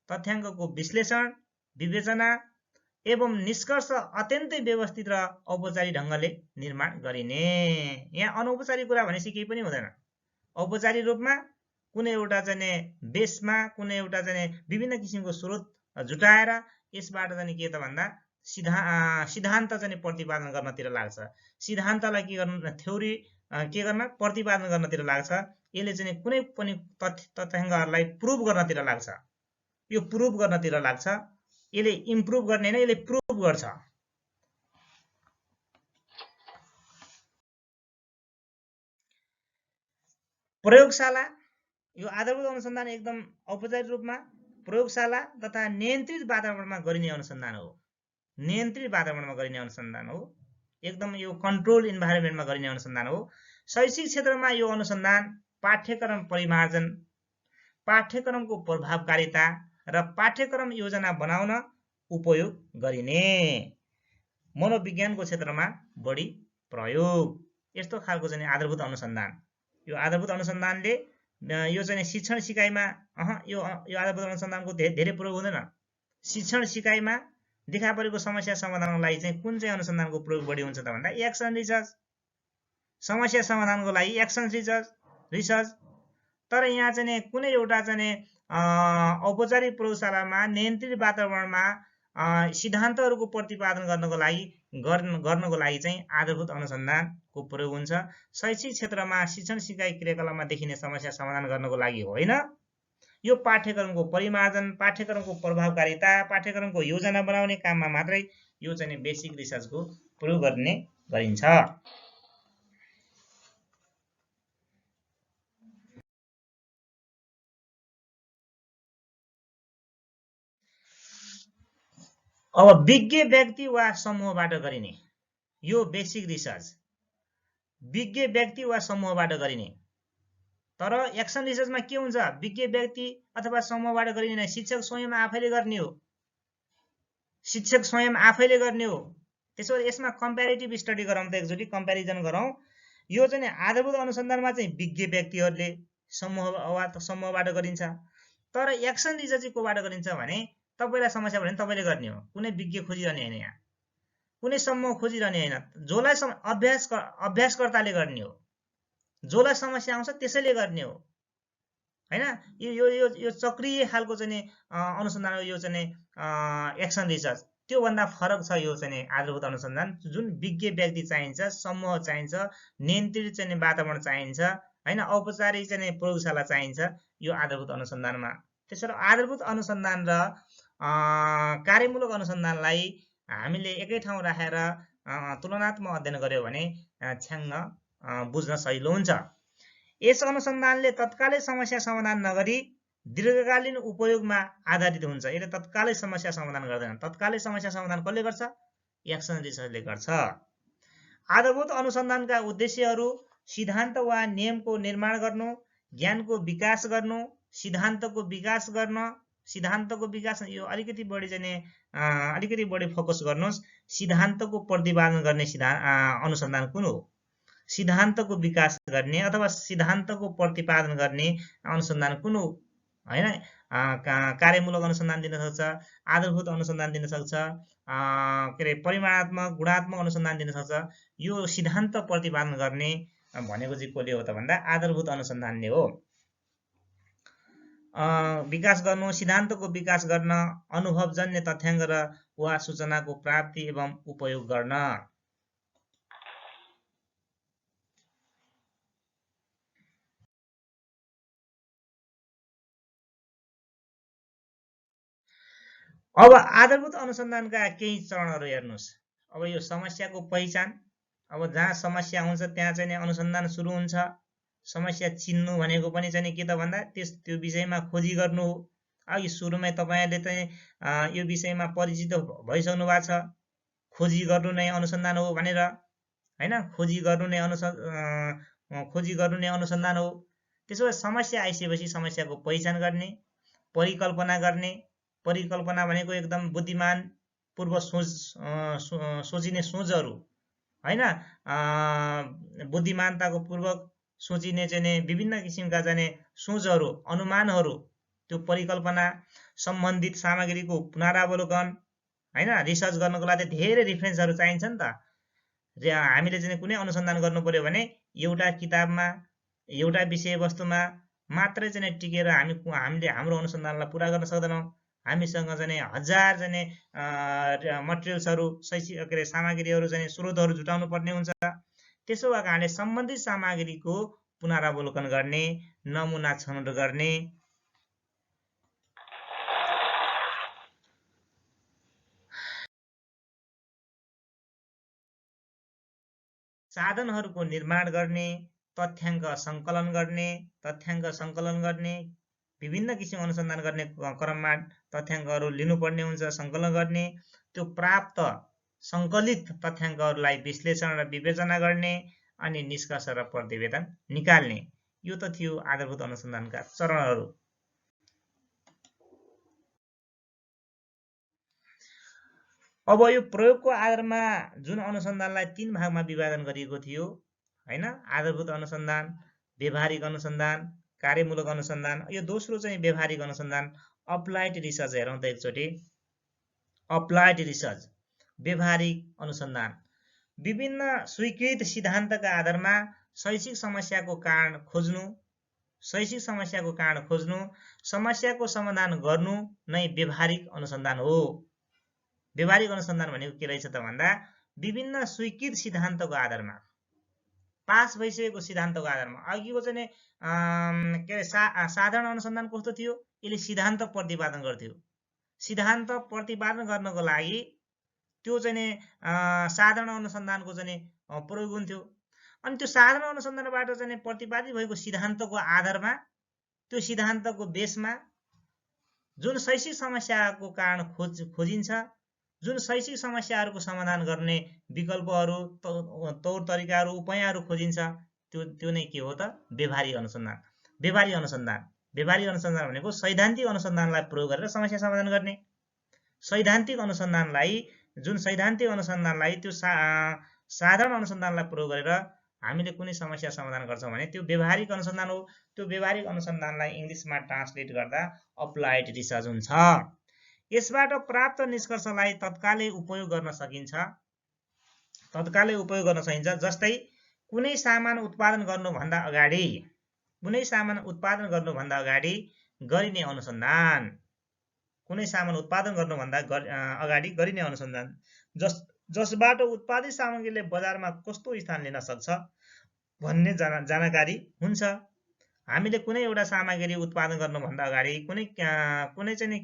तथ्याङ्कको विश्लेषण, विवेचना एवं निष्कर्ष अत्यन्तै व्यवस्थित र औपचारिक ढङ्गले निर्माण गरिने। यहाँ अनौपचारिक कुरा भनेपछि केही पनि हुँदैन। औपचारिक रूपमा कुनै एउटा चाहिँ बेसमा कुनै एउटा चाहिँ विभिन्न किसिमको स्रोत जुटाएर यसबाट चाहिँ के त भन्दा सिद्धान्त चाहिँ प्रतिपादन गर्नतिर लाग्छ। सिद्धान्तलाई के गर्न, थ्योरी के गर्न, प्रतिपादन गर्नतिर लाग्छ। यसले चाहिँ कुनै पनि तथ्याङ्कहरूलाई प्रुभ गर्नतिर लाग्छ। यो प्रुभ गर्नतिर लाग्छ। यसले इम्प्रुभ गर्ने होइन, यसले प्रुभ गर्छ। प्रयोगशाला, यो आधारभूत अनुसन्धान एकदम औपचारिक रूपमा प्रयोगशाला तथा नियन्त्रित वातावरणमा गरिने अनुसन्धान हो। नियन्त्रित वातावरणमा गरिने अनुसन्धान हो। एकदम यो कन्ट्रोल इन्भाइरोमेन्टमा गरिने अनुसन्धान हो। शैक्षिक क्षेत्रमा यो अनुसन्धान पाठ्यक्रम परिमार्जन, पाठ्यक्रमको प्रभावकारिता र पाठ्यक्रम योजना बनाउन उपयोग गरिने। मनोविज्ञानको क्षेत्रमा बढी प्रयोग। यस्तो खालको चाहिँ आधारभूत अनुसन्धान। यो आधारभूत अनुसन्धानले यो चाहिँ शिक्षण सिकाइमा यो आधारभूत अनुसन्धानको धेरै प्रयोग हुँदैन। शिक्षण सिकाइमा देखा परेको समस्या समाधानको लागि चाहिँ कुन चाहिँ अनुसन्धानको प्रयोग बढी हुन्छ त भन्दा एक्सन रिसर्च। समस्या समाधानको लागि एक्सन रिसर्च। तर यहाँ चाहिँ कुनै एउटा चाहिँ औपचारिक प्रयोगशालामा नियन्त्रित वातावरणमा सिद्धान्तहरूको प्रतिपादन गर्नको लागि चाहिँ आधारभूत अनुसन्धानको प्रयोग हुन्छ। शैक्षिक क्षेत्रमा शिक्षण सिकाइ क्रियाकलापमा देखिने समस्या समाधान गर्नको लागि होइन। यो पाठ्यक्रमको परिमार्जन, पाठ्यक्रमको प्रभावकारिता, पाठ्यक्रमको योजना बनाउने काममा मात्रै यो चाहिँ बेसिक रिसर्चको प्रयोग गर्ने गरिन्छ। अब विज्ञ व्यक्ति वा समूहबाट गरिने यो बेसिक रिसर्च, विज्ञ व्यक्ति वा समूहबाट गरिने। तर एक्सन रिसर्चमा के हुन्छ? विज्ञ व्यक्ति अथवा समूहबाट गरिने, शिक्षक स्वयं आफैले गर्ने हो। शिक्षक स्वयं आफैले गर्ने हो। त्यसो भए यसमा कम्प्यारेटिभ स्टडी गरौँ त, एकचोटि कम्प्यारिजन गरौँ। यो चाहिँ आधारभूत अनुसन्धानमा चाहिँ विज्ञ व्यक्तिहरूले समूहबाट गरिन्छ। तर एक्सन रिसर्च चाहिँ कोबाट गरिन्छ भने तपाईलाई समस्या भयो भने तपाईले गर्ने हो, कुनै विज्ञ खोजिरहने हैन, यहाँ कुनै समूह खोजिरहने हैन, जोलाई अभ्यासकर्ताले गर्ने हो, जोलाई समस्या आउँछ त्यसैले गर्ने हो हैन। यो यो यो चक्रीय खालको चाहिँ अनुसन्धान हो, यो चाहिँ एक्सन रिसर्च। त्यो भन्दा फरक छ यो चाहिँ आधारभूत अनुसन्धान, जुन विज्ञ व्यक्ति चाहिन्छ, समूह चाहिन्छ, नियन्त्रित चाहिँ वातावरण चाहिन्छ हैन, औपचारिक चाहिँ प्रयोगशाला चाहिन्छ यो आधारभूत अनुसन्धानमा। त्यसैले आधारभूत अनुसन्धान र कार्यमूलक अनुसन्धानलाई हामीले एकै ठाउँ राखेर तुलनात्मक अध्ययन गर्यो भने छ्याङ्ग बुझ्न सजिलो हुन्छ। यस अनुसन्धानले तत्कालै समस्या समाधान नगरी दीर्घकालीन उपयोगमा आधारित हुन्छ। यसले तत्कालै समस्या समाधान गर्दैन। तत्कालै समस्या समाधान कसले गर्छ? एक्सन रिसर्चले गर्छ। आधारभूत अनुसन्धानका उद्देश्यहरू सिद्धान्त वा नियमको निर्माण गर्नु, ज्ञानको विकास गर्नु, सिद्धान्तको विकास गर्न, सिद्धान्तको विकास यो अलिकति बढी चाहिँ अलिकति बढी फोकस गर्नुहोस्। सिद्धान्तको प्रतिपादन गर्ने अनुसन्धान कुन हो? सिद्धान्तको विकास गर्ने अथवा सिद्धान्तको प्रतिपादन गर्ने अनुसन्धान कुन हो हैन? कार्यमूलक अनुसन्धान दिन सक्छ, आधारभूत अनुसन्धान दिन सक्छ, के अरे परिमाणात्मक गुणात्मक अनुसन्धान दिन सक्छ। यो सिद्धान्त प्रतिपादन गर्ने भनेको चाहिँ कसले हो त भन्दा आधारभूत अनुसन्धानले हो। विकास गर्नु, सिद्धान्तको विकास गर्न, अनुभवजन्य तथ्याङ्क र वा सूचनाको प्राप्ति एवं उपयोग गर्न। अब आधारभूत अनुसन्धानका केही चरणहरू हेर्नुहोस्। अब यो समस्याको पहिचान, अब जहाँ समस्या हुन्छ त्यहाँ चाहिँ अनुसन्धान सुरु हुन्छ। समस्या चिन्नु भनेको पनि चाहिँ के त भन्दा त्यो विषयमा खोजी गर्नु हो। अघि सुरुमै तपाईहरुले चाहिँ यो विषयमा परिचित भइसक्नु भएको छ, खोजी गर्नु नै अनुसन्धान हो भनेर हैन। खोजी गर्नु नै अनुसन्धान हो। त्यसो भए समस्या आइसकेपछि समस्याको पहिचान गर्ने, परिकल्पना गर्ने। परिकल्पना भनेको एकदम बुद्धिमान पूर्व सोचिने सोचहरू हैन, बुद्धिमानताको पूर्वक सोचिने चाहिँ विभिन्न किसिमका चाहिँ सोचहरू, अनुमानहरू, त्यो परिकल्पना। सम्बन्धित सामग्रीको पुनरावलोकन हैन। रिसर्च गर्नको लागि धेरै रेफरेन्सहरू चाहिन्छ नि त। हामीले चाहिँ कुनै अनुसन्धान गर्नु पर्यो भने एउटा किताबमा एउटा विषयवस्तुमा मात्रै चाहिँ टिकेर हामीले हाम्रो अनुसन्धानलाई पुरा गर्न सक्दैनौँ। हामीसँग चाहिँ हजार चाहिँ मटेरियल्सहरू, शैक्षिक के अरे सामग्रीहरू चाहिँ स्रोतहरू जुटाउनु पर्ने हुन्छ। त्यसो भएको कारणले सम्बन्धित सामग्रीको पुनरावलोकन गर्ने, नमुना छनौट गर्ने, साधनहरूको निर्माण गर्ने, तथ्याङ्क सङ्कलन गर्ने, विभिन्न किसिम अनुसन्धान गर्ने क्रममा तथ्याङ्कहरू लिनुपर्ने हुन्छ, सङ्कलन गर्ने, त्यो प्राप्त सङ्कलित तथ्याङ्कहरूलाई विश्लेषण र विवेचना गर्ने, अनि निष्कर्ष र प्रतिवेदन निकाल्ने। यो त थियो आधारभूत अनुसन्धानका चरणहरू। अब यो प्रयोगको आधारमा जुन अनुसन्धानलाई 3 भागमा विभाजन गरिएको थियो हैन, आधारभूत अनुसन्धान, व्यवहारिक अनुसन्धान, कार्यमूलक अनुसन्धान। यो दोस्रो चाहिँ व्यवहारिक अनुसन्धान, अप्लाइड रिसर्च हेरौँ त एकचोटि। अप्लाइड रिसर्च, व्यवहारिक अनुसन्धान। विभिन्न स्वीकृत सिद्धान्तका आधारमा शैक्षिक समस्याको कारण खोज्नु, समस्याको समाधान गर्नु नै व्यवहारिक अनुसन्धान हो। व्यवहारिक अनुसन्धान भनेको के रहेछ त भन्दा विभिन्न स्वीकृत सिद्धान्तको आधारमा, पास भइसकेको सिद्धान्तको आधारमा। अघिको चाहिँ के अरे साधारण अनुसन्धान कस्तो थियो? यसले सिद्धान्त प्रतिपादन गर्थ्यो। सिद्धान्त प्रतिपादन गर्नको लागि त्यो चाहिँ साधारण अनुसन्धानको चाहिँ प्रयोग हुन्थ्यो। अनि त्यो साधारण अनुसन्धानबाट चाहिँ प्रतिपादित भएको सिद्धान्तको आधारमा, त्यो सिद्धान्तको बेसमा जुन शैक्षिक समस्याको कारण खोजिन्छ, जुन शैक्षिक समस्याहरूको समाधान गर्ने विकल्पहरू, तौर तरिकाहरू, उपायहरू खोजिन्छ, त्यो नै के हो त? व्यवहारिक अनुसन्धान। व्यवहारिक अनुसन्धान भनेको सैद्धान्तिक अनुसन्धानलाई प्रयोग गरेर समस्या समाधान गर्ने। सैद्धान्तिक अनुसन्धानलाई त्यो साधारण अनुसन्धानलाई प्रयोग गरेर हामीले कुनै समस्या समाधान गर्छौँ भने त्यो व्यवहारिक अनुसन्धान हो। त्यो व्यवहारिक अनुसन्धानलाई इङ्ग्लिसमा ट्रान्सलेट गर्दा अप्लाइड रिसर्च हुन्छ। यसबाट प्राप्त निष्कर्षलाई तत्कालै उपयोग गर्न सकिन्छ। जस्तै कुनै सामान उत्पादन गर्नुभन्दा अगाडि गरिने अनुसन्धान जसबाट उत्पादित सामग्रीले बजारमा कस्तो स्थान लिन सक्छ भन्ने जानकारी हुन्छ। हामीले कुनै एउटा सामग्री उत्पादन गर्नुभन्दा अगाडि कुनै चाहिँ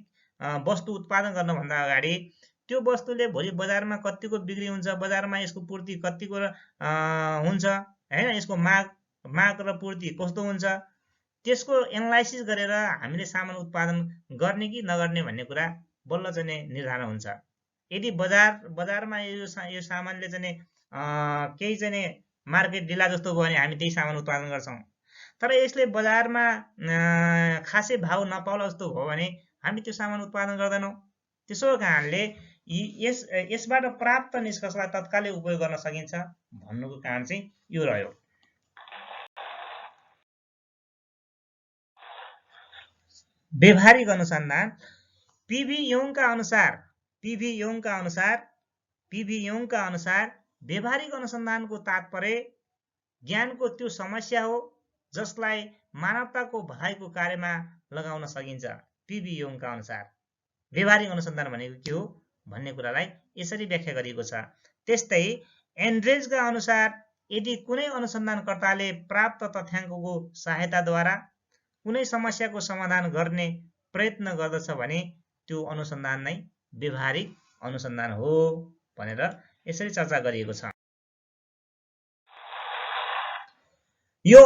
वस्तु उत्पादन गर्नुभन्दा अगाडि त्यो वस्तुले भोलि बजारमा कतिको बिक्री हुन्छ, बजारमा यसको पूर्ति कतिको हुन्छ हैन, यसको माग र पूर्ति कस्तो हुन्छ, त्यसको एनालाइसिस गरेर हामीले सामान उत्पादन गर्ने कि नगर्ने भन्ने कुरा बल्ल चाहिँ निर्धारण हुन्छ। यदि बजारमा यो सामानले चाहिँ केही चाहिँ मार्केट ढिला जस्तो भयो भने हामी त्यही सामान उत्पादन गर्छौँ। तर यसले बजारमा खासै भाउ नपाउला जस्तो भयो भने हामी त्यो सामान उत्पादन गर्दैनौँ। त्यसो कारणले यसबाट प्राप्त निष्कर्षलाई तत्कालै उपयोग गर्न सकिन्छ भन्नुको कारण चाहिँ यो रह्यो। व्यवहारिक अनुसन्धान पीभी योङका अनुसार व्यवहारिक अनुसन्धानको तात्पर्य ज्ञानको त्यो समस्या हो जसलाई मानवताको भलाइको कार्यमा लगाउन सकिन्छ। पीभी योङका अनुसार व्यवहारिक अनुसन्धान भनेको के हो भन्ने कुरालाई यसरी व्याख्या गरिएको छ। त्यस्तै एन्ड्रेजका अनुसार यदि कुनै अनुसन्धानकर्ताले प्राप्त तथ्याङ्कको सहायताद्वारा कुनै समस्याको समाधान गर्ने प्रयत्न गर्दछ भने त्यो अनुसन्धान नै व्यवहारिक अनुसन्धान हो भनेर यसरी चर्चा गरिएको छ। यो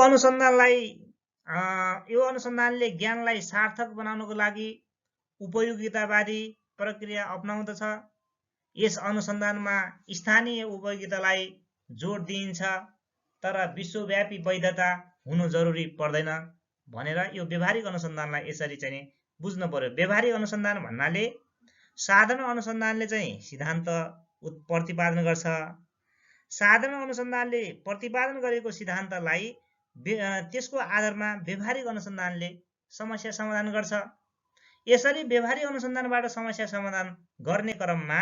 अनुसन्धानले ज्ञानलाई सार्थक बनाउनको लागि उपयोगितावादी प्रक्रिया अपनाउँदछ। यस अनुसन्धानमा स्थानीय उपयोगितालाई जोड दिइन्छ तर विश्वव्यापी वैधता हुनु जरुरी पर्दैन भनेर यो व्यवहारिक अनुसन्धानलाई यसरी चाहिँ बुझ्नु पर्यो। व्यवहारिक अनुसन्धान भन्नाले साधारण अनुसन्धानले चाहिँ सिद्धान्त प्रतिपादन गर्छ। साधारण अनुसन्धानले प्रतिपादन गरेको सिद्धान्तलाई त्यसको आधारमा व्यवहारिक अनुसन्धानले समस्या समाधान गर्छ। यसरी व्यवहारिक अनुसन्धानबाट समस्या समाधान गर्ने क्रममा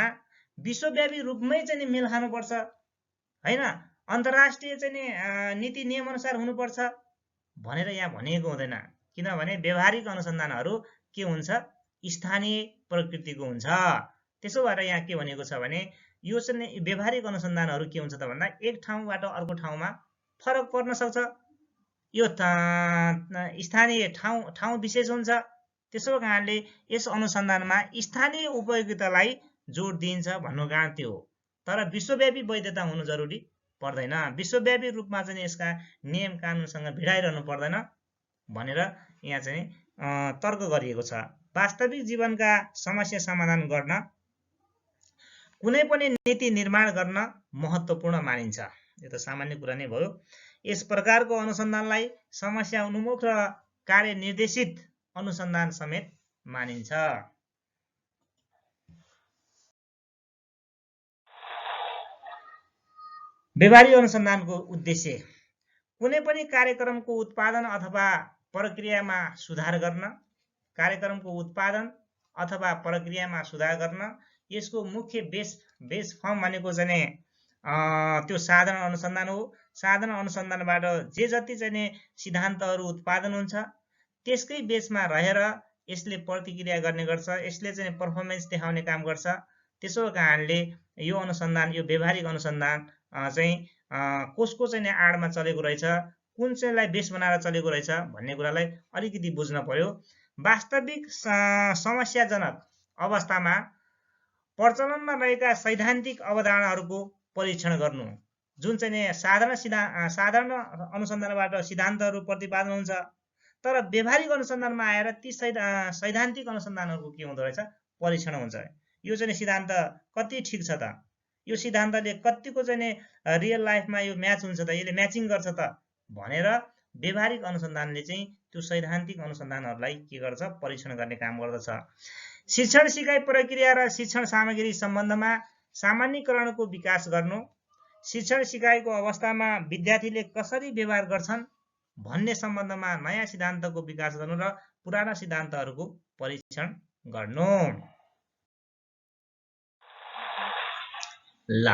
विश्वव्यापी रूपमै चाहिँ मेल खानुपर्छ हैन, अन्तर्राष्ट्रिय चाहिँ नीति नियम अनुसार हुनुपर्छ भनेर यहाँ भनिएको हुँदैन। किनभने व्यवहारिक अनुसन्धानहरू के हुन्छ, स्थानीय प्रकृतिको हुन्छ। त्यसो भएर यहाँ के भनेको छ भने यो चाहिँ व्यवहारिक अनुसन्धानहरू के हुन्छ त भन्दा एक ठाउँबाट अर्को ठाउँमा फरक पर्न सक्छ। यो स्थानीय ठाउँ विशेष हुन्छ। त्यसो कारणले यस अनुसन्धानमा स्थानीय उपयोगितालाई जोड दिइन्छ भन्नु कारण त्यो हो। तर विश्वव्यापी वैधता हुनु जरुरी पर्दैन, विश्वव्यापी रूपमा चाहिँ यसका नियम कानुनसँग भिडाइरहनु पर्दैन भनेर यहाँ चाहिँ तर्क गरिएको छ। वास्तविक जीवनका समस्या समाधान गर्न कुनै पनि नीति निर्माण गर्न महत्त्वपूर्ण मानिन्छ। यो त सामान्य कुरा नै भयो। यस प्रकारको अनुसन्धानलाई समस्या उन्मुख र कार्य निर्देशित अनुसन्धान समेत मानिन्छ। व्यवहारिक अनुसन्धानको उद्देश्य कुनै पनि कार्यक्रमको उत्पादन अथवा प्रक्रियामा सुधार गर्न यसको मुख्य बेस फर्म भनेको चाहिँ त्यो साधारण अनुसन्धान हो। साधारण अनुसन्धानबाट जे जति चाहिँ सिद्धान्तहरू उत्पादन हुन्छ त्यसकै बेसमा रहेर यसले प्रतिक्रिया गर्ने गर्छ, यसले चाहिँ पर्फर्मेन्स देखाउने काम गर्छ। त्यसो कारणले यो व्यवहारिक अनुसन्धान चाहिँ कसको चाहिँ आडमा चलेको रहेछ, कुन चाहिँलाई बेस बनाएर चलेको रहेछ भन्ने कुरालाई अलिकति बुझ्न पर्यो। वास्तविक समस्याजनक अवस्थामा प्रचलनमा रहेका सैद्धान्तिक अवधारणाहरूको परीक्षण गर्नु, जुन चाहिँ साधारण अनुसन्धानबाट सिद्धान्तहरू प्रतिपादन हुन्छ, तर व्यवहारिक अनुसन्धानमा आएर ती सैद्धान्तिक अनुसन्धानहरूको के हुँदो रहेछ, परीक्षण हुन्छ। यो चाहिँ सिद्धान्त कति ठिक छ त, यो सिद्धान्तले कतिको चाहिँ रियल लाइफमा यो म्याच हुन्छ त, यसले म्याचिङ गर्छ त भनेर व्यवहारिक अनुसन्धानले चाहिँ त्यो सैद्धान्तिक अनुसन्धानहरूलाई के गर्छ, परीक्षण गर्ने काम गर्दछ। शिक्षण सिकाइ प्रक्रिया र शिक्षण सामग्री सम्बन्धमा सामान्यकरणको विकास गर्नु, शिक्षण सिकाइको अवस्थामा विद्यार्थीले कसरी व्यवहार गर्छन् भन्ने सम्बन्धमा नयाँ सिद्धान्तको विकास गर्नु र पुराना सिद्धान्तहरूको परीक्षण गर्नु। ल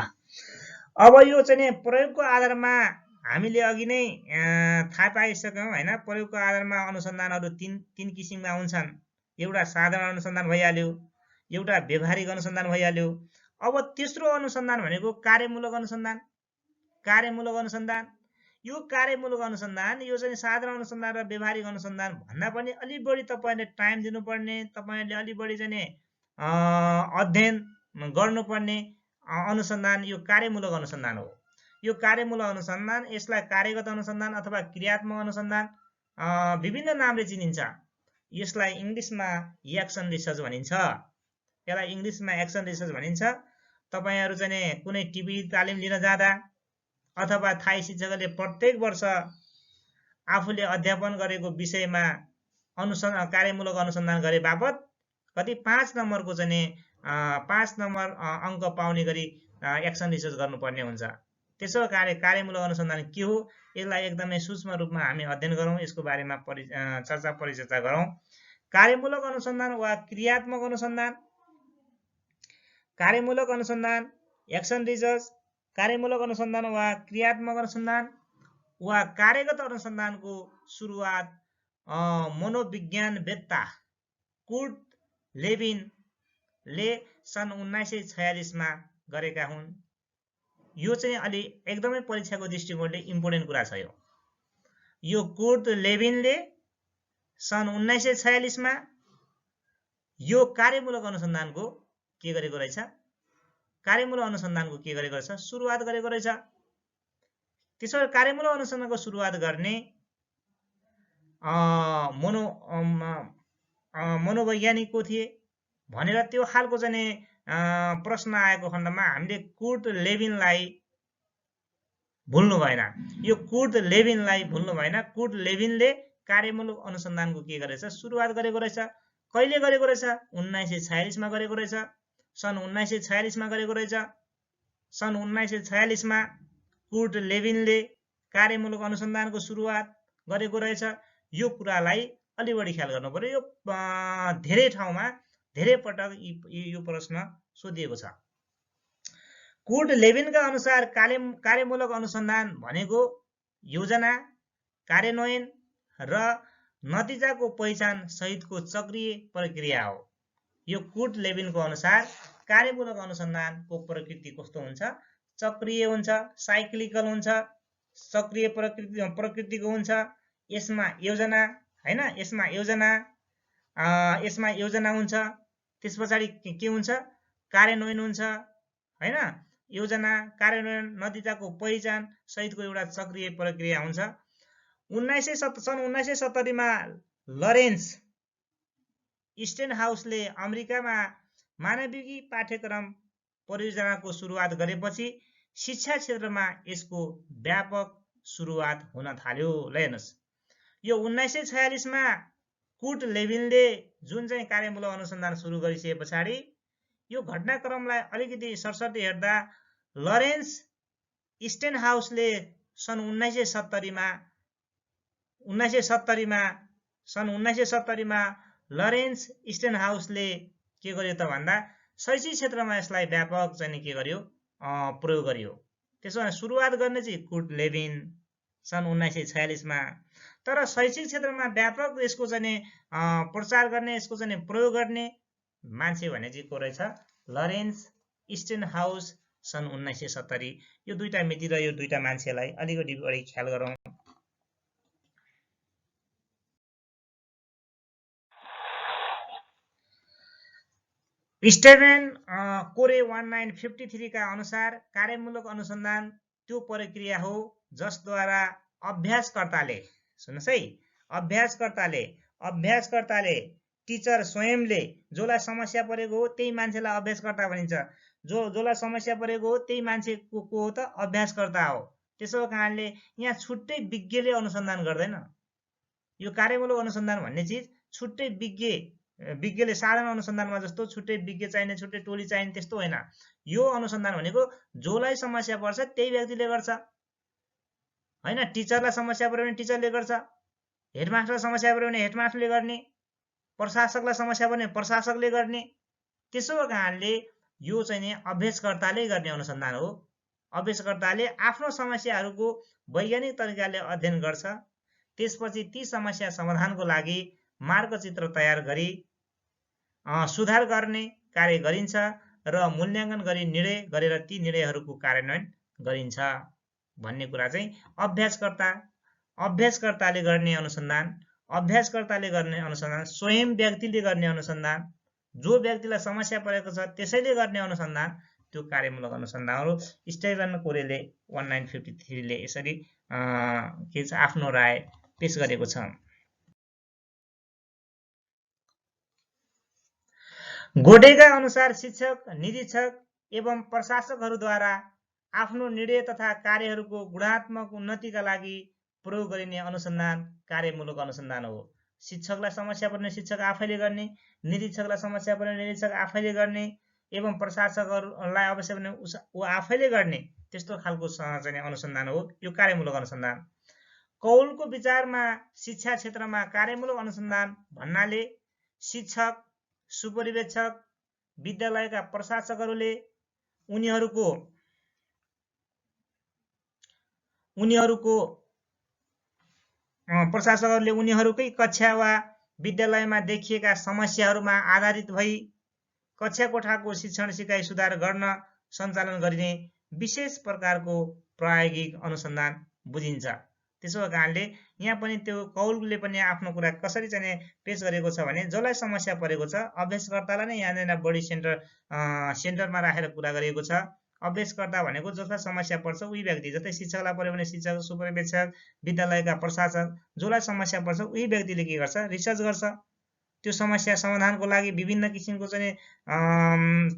अब यो चाहिँ प्रयोगको आधारमा हामीले अघि नै थाहा पाइसक्यौँ हैन। प्रयोगको आधारमा अनुसन्धानहरू तीन किसिमका हुन्छन्। एउटा साधारण अनुसन्धान भइहाल्यो, एउटा व्यवहारिक अनुसन्धान भइहाल्यो। अब तेस्रो अनुसन्धान भनेको कार्यमूलक अनुसन्धान। कार्यमूलक अनुसन्धान, यो कार्यमूलक अनुसन्धान यो चाहिँ साधारण अनुसन्धान र व्यवहारिक अनुसन्धान भन्दा पनि अलि बढी तपाईले टाइम दिनुपर्ने, तपाईले अलि बढी चाहिँ अध्ययन गर्नुपर्ने अनुसन्धान यो कार्यमूलक अनुसन्धान हो। यो कार्यमूलक अनुसन्धान, यसलाई कार्यगत अनुसन्धान अथवा क्रियात्मक अनुसन्धान विभिन्न नामले चिनिन्छ। यसलाई इंग्लिशमा एक्सन रिसर्च भनिन्छ। यसलाई इंग्लिशमा एक्सन रिसर्च भनिन्छ। तपाईहरु चाहिँ कुनै टिभी तालिम लिन जाँदा अथवा थाई शिक्षकले प्रत्येक वर्ष आफूले अध्यापन गरेको विषयमा कार्यमूलक अनुसन्धान गरे बापत कति 5 नम्बरको चाहिँ 5 नम्बर अंक पाउने गरी एक्सन रिसर्च गर्नुपर्ने हुन्छ। त्यसो कार्यमूलक अनुसन्धान के हो, यसलाई एकदमै सूक्ष्म रूपमा हामी अध्ययन गरौँ, यसको बारेमा चर्चा परिचर्चा गरौँ। कार्यमूलक अनुसन्धान वा क्रियात्मक अनुसन्धान, कार्यमूलक अनुसन्धान, एक्सन रिसर्च, कार्यमूलक अनुसन्धान वा क्रियात्मक अनुसन्धान वा कार्यगत अनुसन्धानको सुरुवात मनोविज्ञानवेत्ता कुर्ट लेभिनले सन् 1946 मा गरेका हुन्। यो चाहिँ अलि एकदमै परीक्षाको दृष्टिकोणले इम्पोर्टेन्ट कुरा छ। यो कुर्ट लेभिनले सन् 1946 मा यो कार्यमूलक अनुसन्धानको के गरेको रहेछ, कार्यमूलक अनुसन्धानको के गरेको रहेछ, सुरुवात गरेको रहेछ। त्यसैले कार्यमूलक अनुसन्धानको सुरुवात गर्ने मनोवैज्ञानिक को थिए भनेर त्यो खालको चाहिँ प्रश्न आएको खण्डमा हामीले कुर्ट लेभिनलाई भुल्नु भएन। यो कुर्ट लेभिनलाई भुल्नु भएन। कुर्ट लेभिनले कार्यमूलक अनुसन्धानको के गरेछ, सुरुवात गरेको रहेछ। कहिले गरेको रहेछ, 1946 मा गरेको रहेछ। सन् 1946 मा गरेको रहेछ। सन् 1946 मा कुर्ट लेभिनले कार्यमूलक अनुसन्धानको सुरुवात गरेको रहेछ। यो कुरालाई अलि बढी ख्याल गर्नु पर्यो। यो धेरै ठाउँमा धेरै पटक यो प्रश्न सोधिएको छ। कुर्ट लेभिनका अनुसार कार्यमूलक अनुसन्धान भनेको योजना, कार्यान्वयन र नतिजाको पहिचान सहितको चक्रीय प्रक्रिया हो। यो कुर्ट लेभिनको अनुसार कार्यमूलक अनुसन्धानको प्रकृति कस्तो हुन्छ, चक्रीय हुन्छ, साइक्लिकल हुन्छ, चक्रीय प्रकृतिको हुन्छ। यसमा योजना हैन, यसमा योजना हुन्छ। त्यसपछि के हुन्छ, कार्यान्वयन हुन्छ हैन। योजना, कार्यान्वयन, नतिजाको पहिचान सहितको एउटा चक्रीय प्रक्रिया हुन्छ। सन् 1970 मा लरेन्स स्टेनहाउसले अमेरिकामा मानविकी पाठ्यक्रम परियोजनाको सुरुवात गरेपछि शिक्षा क्षेत्रमा यसको व्यापक सुरुवात हुन थाल्यो। ल हेर्नुस्, यो 1946 मा कुर्ट लेभिनले जुन चाहिँ कार्यमूलक अनुसन्धान सुरु गरिसके पछाडि यो घटनाक्रमलाई अलिकति सरसर्ती हेर्दा लरेन्स स्टेनहाउसले सन् 1970 मा लरेन्स स्टेनहाउसले के गर्यो त भन्दा शैक्षिक क्षेत्रमा यसलाई व्यापक चाहिँ के गर्यो, प्रयोग गर्यो। त्यसो सुरुवात गर्ने चाहिँ कुर्ट लेभिन सन् 1946 मा। तर शैक्षिक क्षेत्रमा व्यापक यसको चाहिँ प्रचार गर्ने, यसको चाहिँ प्रयोग गर्ने मान्छे भने चाहिँ को रहेछ, लरेन्स स्टेनहाउस सन् 1970। यो दुईटा मिति र यो दुईटा मान्छेलाई अलिकति बढी ख्याल गरौँ। स्टेभेन कोरे 1953 का अनुसार कार्यमूलक अनुसन्धान त्यो प्रक्रिया हो जसद्वारा अभ्यासकर्ताले, सुन्नुस् है, अभ्यासकर्ताले टिचर स्वयंले जोलाई समस्या परेको हो त्यही मान्छेलाई अभ्यासकर्ता भनिन्छ। जोलाई समस्या परेको हो त्यही मान्छे को हो त, अभ्यासकर्ता हो। त्यसो कारणले यहाँ छुट्टै विज्ञले अनुसन्धान गर्दैन। यो कार्यमूलक अनुसन्धान भन्ने चीज छुट्टै विज्ञ विज्ञले साधारण अनुसन्धानमा जस्तो छुट्टै विज्ञ चाहिने छुट्टै टोली चाहिने त्यस्तो होइन। यो अनुसन्धान भनेको जोलाई समस्या पर्छ त्यही व्यक्तिले गर्छ हैन। टिचरलाई समस्या पर्यो भने टिचरले गर्छ, हेडमास्टरलाई समस्या पर्यो भने हेडमास्टरले गर्ने, प्रशासकलाई समस्या पर्यो भने प्रशासकले गर्ने। त्यसो कारणले यो चाहिँ नि अभ्यासकर्ताले गर्ने अनुसन्धान हो। अभ्यासकर्ताले आफ्नो समस्याहरूको वैज्ञानिक तरिकाले अध्ययन गर्छ, त्यसपछि ती समस्या समाधानको लागि मार्गचित्र तयार गरी सुधार गर्ने कार्य गरिन्छ र मूल्याङ्कन गरी निर्णय गरेर ती निर्णयहरूको कार्यान्वयन गरिन्छ भन्ने कुरा चाहिँ अभ्यासकर्ताले गर्ने अनुसन्धान। अभ्यासकर्ताले गर्ने अनुसन्धान स्वयं व्यक्तिले गर्ने अनुसन्धान, जो व्यक्तिलाई समस्या परेको छ त्यसैले गर्ने अनुसन्धान, त्यो कार्यमूलक अनुसन्धान हो। स्टेफन कोरेले 1953 ले यसरी के छ आफ्नो राय पेश गरेको छ। गोडेका अनुसार शिक्षक, निरीक्षक एवं प्रशासकहरूद्वारा आफ्नो निर्णय तथा कार्यहरूको गुणात्मक उन्नतिका लागि प्रयोग गरिने अनुसन्धान कार्यमूलक अनुसन्धान हो। शिक्षकलाई समस्या पर्ने शिक्षक आफैले गर्ने, निरीक्षकलाई समस्या पर्ने निरीक्षक आफैले गर्ने एवं प्रशासकहरूलाई आवश्यक पर्ने ऊ आफैले गर्ने, त्यस्तो खालको चाहिँ अनुसन्धान हो यो कार्यमूलक अनुसन्धान। कौलको विचारमा शिक्षा क्षेत्रमा कार्यमूलक अनुसन्धान भन्नाले शिक्षक, सुपरिवेक्षक, विद्यालयका प्रशासकहरूले उनीहरूकै कक्षा वा विद्यालयमा देखिएका समस्याहरूमा आधारित भई कक्षा कोठाको शिक्षण सिकाइ सुधार गर्न सञ्चालन गरिने विशेष प्रकारको प्रायोगिक अनुसन्धान बुझिन्छ। त्यसो कारणले यहाँ पनि त्यो कौलले पनि आफ्नो कुरा कसरी चाहिँ पेश गरेको छ भने जसलाई समस्या परेको छ अभ्यासकर्तालाई नै यहाँनिर बढी सेन्टरमा राखेर कुरा गरिएको छ। अभ्यासकर्ता भनेको जसलाई समस्या पर्छ उही व्यक्ति, जस्तै शिक्षकलाई पर्यो भने शिक्षक, सुपरिवेक्षक, विद्यालयका प्रशासक, जसलाई समस्या पर्छ उही व्यक्तिले के गर्छ, रिसर्च गर्छ। त्यो समस्या समाधानको लागि विभिन्न किसिमको चाहिँ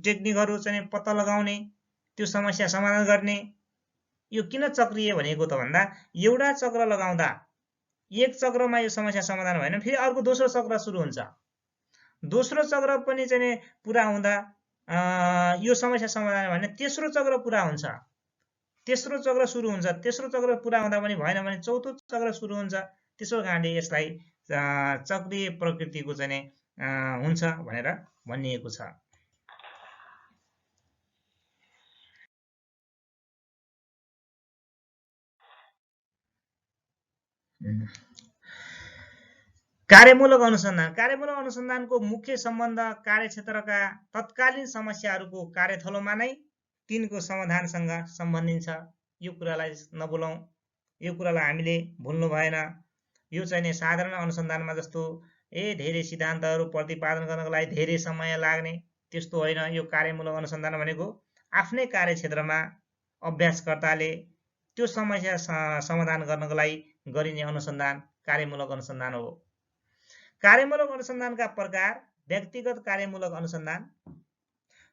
टेक्निकहरू चाहिँ पत्ता लगाउने, त्यो समस्या समाधान गर्ने। यो किन चक्रीय भनेको त भन्दा एउटा चक्र लगाउँदा एक चक्रमा यो समस्या समाधान भएन, फेरि अर्को दोस्रो चक्र सुरु हुन्छ। दोस्रो चक्र पनि चाहिँ पुरा हुँदा यो समस्या समाधान भने तेस्रो चक्र पुरा हुन्छ, तेस्रो चक्र सुरु हुन्छ, तेस्रो चक्र पुरा हुँदा पनि भएन भने चौथो चक्र सुरु हुन्छ। त्यसो कारणले यसलाई चक्रीय प्रकृतिको चाहिँ हुन्छ भनेर भनिएको छ। कार्यमूलक अनुसन्धान। कार्यमूलक अनुसन्धानको मुख्य सम्बन्ध कार्यक्षेत्रका तत्कालीन समस्याहरूको कार्यथलोमा नै तिनको समाधानसँग सम्बन्धित छ। यो कुरालाई नभुलौं, यो कुरालाई हामीले भुल्नु भएन। यो चाहिँ साधारण अनुसन्धानमा जस्तो धेरै सिद्धान्तहरू प्रतिपादन गर्नको लागि धेरै समय लाग्ने त्यस्तो होइन। यो कार्यमूलक अनुसन्धान भनेको आफ्नै कार्यक्षेत्रमा अभ्यासकर्ताले त्यो समस्या समाधान गर्नको लागि गरिने अनुसन्धान कार्यमूलक अनुसन्धान हो। कार्यमूलक अनुसन्धानका प्रकार: व्यक्तिगत कार्यमूलक अनुसन्धान,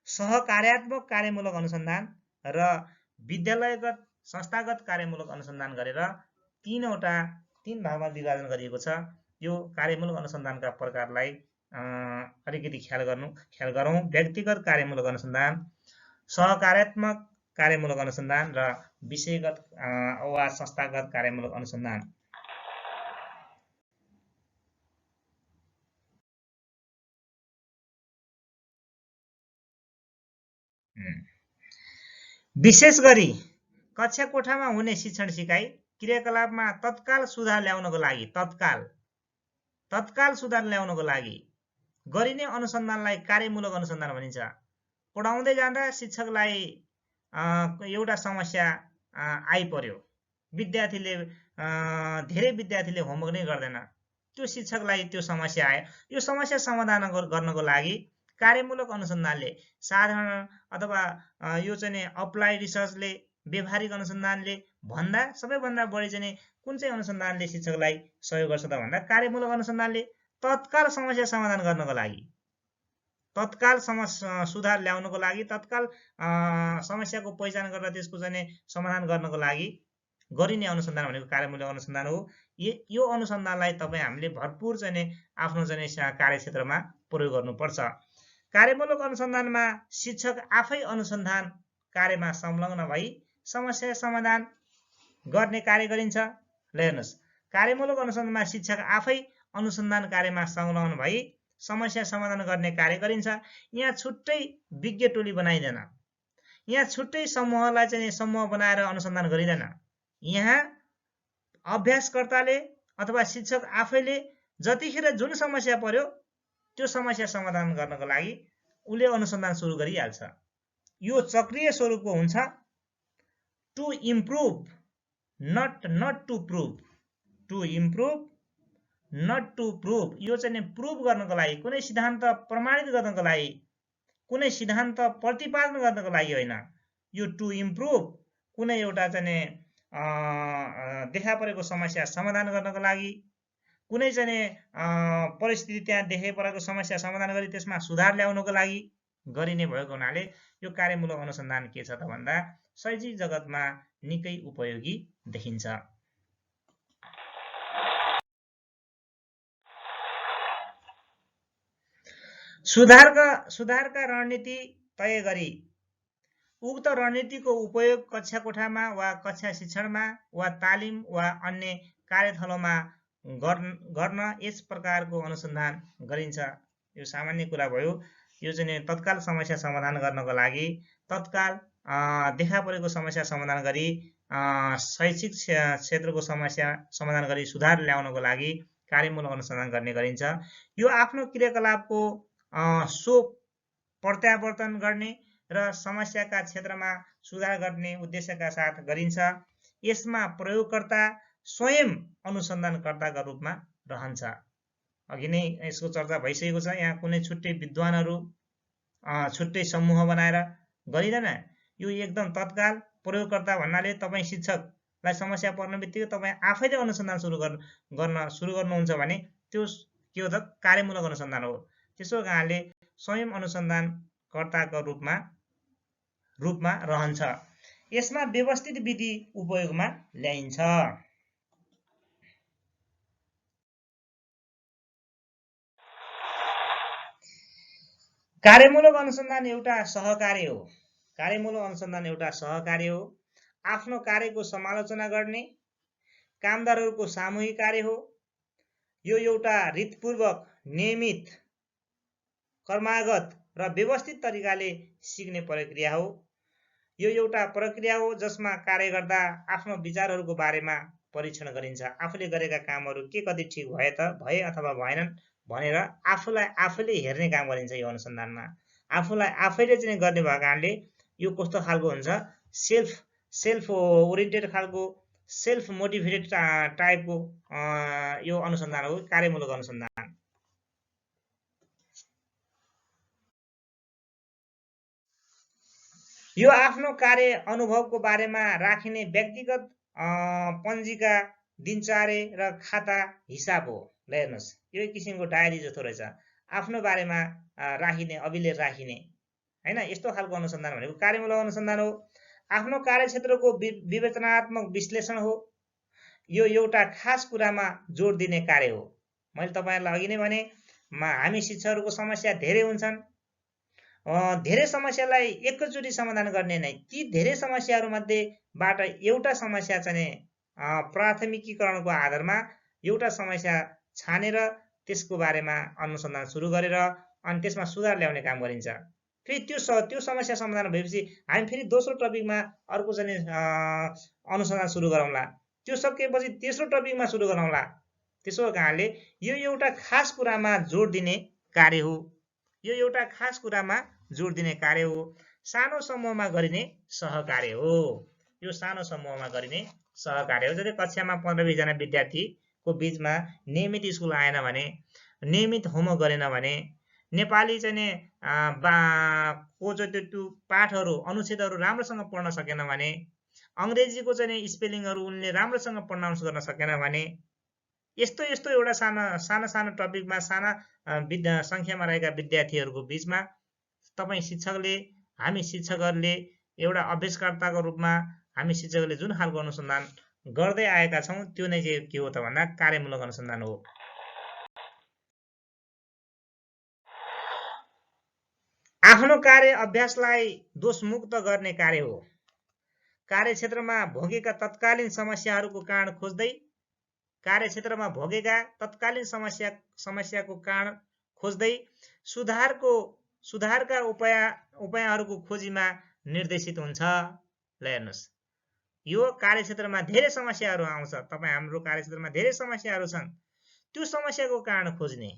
सहकार्यात्मक कार्यमूलक अनुसन्धान र विद्यालयगत संस्थागत कार्यमूलक अनुसन्धान गरेर तीन भागमा विभाजन गरिएको छ। यो कार्यमूलक अनुसन्धानका प्रकारलाई अलिकति ख्याल गरौँ। व्यक्तिगत कार्यमूलक अनुसन्धान, सहकार्यात्मक कार्यमूलक अनुसन्धान र विषयगत वा संस्थागत कार्यमूलक अनुसन्धान। विशेष गरी कक्षा कोठामा हुने शिक्षण सिकाइ क्रियाकलापमा तत्काल सुधार ल्याउनको लागि तत्काल सुधार ल्याउनको लागि गरिने अनुसन्धानलाई कार्यमूलक अनुसन्धान भनिन्छ। पढाउँदै जाँदा शिक्षकलाई एउटा समस्या आइपर्यो, धेरै विद्यार्थीले होमवर्क नै गर्दैन, त्यो शिक्षकलाई त्यो समस्या आयो। यो समस्या समाधान गर्नको लागि कार्यमूलक अनुसन्धानले साधारण अथवा यो चाहिँ अप्लाइड रिसर्चले, व्यावहारिक अनुसन्धानले भन्दा सबैभन्दा बढी चाहिँ कुन चाहिँ अनुसन्धानले शिक्षकलाई सहयोग गर्छ त भन्दा कार्यमूलक अनुसन्धानले तत्काल समस्या समाधान गर्नको लागि, तत्काल सुधार ल्याउनको लागि, तत्काल समस्याको पहिचान गरेर त्यसको चाहिँ समाधान गर्नको लागि गरिने अनुसन्धान भनेको कार्यमूलक अनुसन्धान हो। यो अनुसन्धानलाई तपाईँ हामीले भरपूर चाहिँ आफ्नो चाहिँ कार्यक्षेत्रमा प्रयोग गर्नुपर्छ। कार्यमूलक अनुसन्धानमा शिक्षक आफै अनुसन्धान कार्यमा संलग्न भई समस्या समाधान गर्ने कार्य गरिन्छ। ल हेर्नुहोस्, कार्यमूलक अनुसन्धानमा शिक्षक आफै अनुसन्धान कार्यमा संलग्न भई समस्या समाधान गर्ने कार्य गरिन्छ। यहाँ छुट्टै विज्ञ टोली बनाइदैन, यहाँ छुट्टै समूहलाई चाहिँ समूह बनाएर अनुसन्धान गरिँदैन। यहाँ अभ्यासकर्ताले अथवा शिक्षक आफैले जतिखेर जुन समस्या पर्यो त्यो समस्या समाधान गर्नको लागि उले अनुसन्धान सुरु गरिहाल्छ। यो चक्रीय स्वरूपको हुन्छ। To improve not to prove, to improve not to prove. यो चाहिँ प्रुभ गर्नको लागि, कुनै सिद्धान्त प्रमाणित गर्नको लागि, कुनै सिद्धान्त प्रतिपादन गर्नको लागि होइन। यो टु इम्प्रुभ कुनै एउटा चाहिँ देखा परेको समस्या समाधान गर्नको लागि, कुनै चाहिँ परिस्थिति त्यहाँ देखा परेको समस्या समाधान गरी त्यसमा सुधार ल्याउनको लागि गरिने भएको हुनाले यो कार्यमूलक अनुसन्धान के छ त भन्दा शैक्षिक जगतमा निकै उपयोगी देखिन्छ। सुधारका रणनीति तय गरी उक्त रणनीतिको उपयोग कक्षा कोठामा वा कक्षा शिक्षणमा वा तालिम वा अन्य कार्यथलोमा गर्न यस प्रकारको अनुसन्धान गरिन्छ। यो सामान्य कुरा भयो। यो चाहिँ तत्काल समस्या समाधान गर्नको लागि, तत्काल देखा परेको समस्या समाधान गरी शैक्षिक क्षेत्रको समस्या समाधान गरी सुधार ल्याउनको लागि कार्यमूलक अनुसन्धान गर्ने गरिन्छ। यो आफ्नो क्रियाकलापको सो प्रत्यावर्तन गर्ने र समस्याका क्षेत्रमा सुधार गर्ने उद्देश्यका साथ गरिन्छ। यसमा प्रयोगकर्ता स्वयं अनुसन्धानकर्ताका रूपमा रहन्छ। अघि नै यसको चर्चा भइसकेको छ। यहाँ कुनै छुट्टै विद्वानहरू छुट्टै समूह बनाएर गरिँदैन। यो एकदम तत्काल प्रयोगकर्ता भन्नाले तपाईँ शिक्षकलाई समस्या पर्ने बित्तिकै तपाईँ आफैले अनुसन्धान सुरु गर्नुहुन्छ भने त्यो के हो त? कार्यमूलक अनुसन्धान हो। त्यसो कारणले स्वयं अनुसन्धानकर्ताको रूपमा रहन्छ। यसमा व्यवस्थित विधि उपयोगमा ल्याइन्छ। कार्यमूलक अनुसन्धान एउटा सहकार्य हो। कार्यमूलक अनुसन्धान एउटा सहकार्य हो। आफ्नो कार्यको समालोचना गर्ने कामदारहरूको सामूहिक कार्य हो। यो एउटा रीतपूर्वक, नियमित, कर्मागत र व्यवस्थित तरिकाले सिक्ने प्रक्रिया हो। यो एउटा प्रक्रिया हो जसमा कार्य गर्दा आफ्नो विचारहरूको बारेमा परीक्षण गरिन्छ। आफूले गरेका कामहरू के कति ठिक भए अथवा भएनन् भनेर आफूलाई आफैले हेर्ने काम गरिन्छ। यो अनुसन्धानमा आफूलाई आफैले चाहिँ गर्ने भएको कारणले यो कस्तो खालको हुन्छ? सेल्फ ओरिएन्टेड खालको, सेल्फ मोटिभेटेड टाइपको यो अनुसन्धान हो, कार्यमूलक अनुसन्धान। यो आफ्नो कार्य अनुभवको बारेमा राखिने व्यक्तिगत पञ्जिका, दिनचर्या र खाता हिसाब हो। ल हेर्नुहोस्, यो एक किसिमको डायरी जस्तो रहेछ। आफ्नो बारेमा राखिने, अभिलेख राखिने हैन, यस्तो खालको अनुसन्धान भनेको कार्यमूलक अनुसन्धान हो। आफ्नो कार्यक्षेत्रको विवेचनात्मक विश्लेषण हो। यो एउटा खास कुरामा जोड दिने कार्य हो। मैले तपाईहरुलाई अघि नै भने हामी शिक्षकहरूको समस्या धेरै हुन्छन्। धेरै समस्यालाई एकैचोटि समाधान गर्ने नै, ती धेरै समस्याहरू मध्येबाट एउटा समस्या चाहिँ प्राथमिकीकरणको आधारमा एउटा समस्या छानेर त्यसको बारेमा अनुसन्धान सुरु गरेर अनि त्यसमा सुधार ल्याउने काम गरिन्छ। फेरि त्यो समस्या समाधान भएपछि हामी फेरि दोस्रो टपिकमा अर्को चाहिँ अनुसन्धान सुरु गरौँला। त्यो सकिएपछि तेस्रो टपिकमा सुरु गरौँला। त्यसो कारणले यो एउटा खास कुरामा जोड दिने कार्य हो। यो एउटा खास कुरामा जोड दिने कार्य हो। सानो समूहमा गरिने सहकार्य हो। यो सानो समूहमा गरिने सहकार्य हो। जस्तै कक्षामा 15-20 जना विद्यार्थीको बीचमा नियमित स्कुल आएन भने, नियमित होमवर्क गरेन भने, नेपाली चाहिँ को चाहिँ त्यो पाठहरू, अनुच्छेदहरू राम्रोसँग पढ्न सकेन भने, अंग्रेजीको चाहिँ स्पेलिङहरू उनले राम्रोसँग प्रनाउन्स गर्न सकेन भने, यस्तो एउटा सानो टपिकमा साना संख्यामा रहेका विद्यार्थीहरूको बीचमा तपाईँ शिक्षकले, हामी शिक्षकहरूले एउटा अभ्यासकर्ताको रूपमा हामी शिक्षकले जुन खालको अनुसन्धान गर्दै आएका छौँ त्यो नै चाहिँ के हो त भन्दा कार्यमूलक अनुसन्धान हो। आफ्नो कार्य अभ्यासलाई दोषमुक्त गर्ने कार्य हो। कार्यक्षेत्रमा भोगेका तत्कालीन समस्याहरूको कारण खोज्दै कार्यक्षेत्रमा भोगेका तत्कालीन समस्याको कारण खोज्दै सुधारका उपायहरूको खोजीमा निर्देशित हुन्छ। ल हेर्नुहोस्, यो कार्यक्षेत्रमा धेरै समस्याहरू आउँछ, तपाईँ हाम्रो कार्यक्षेत्रमा धेरै समस्याहरू छन्, त्यो समस्याको कारण खोज्ने,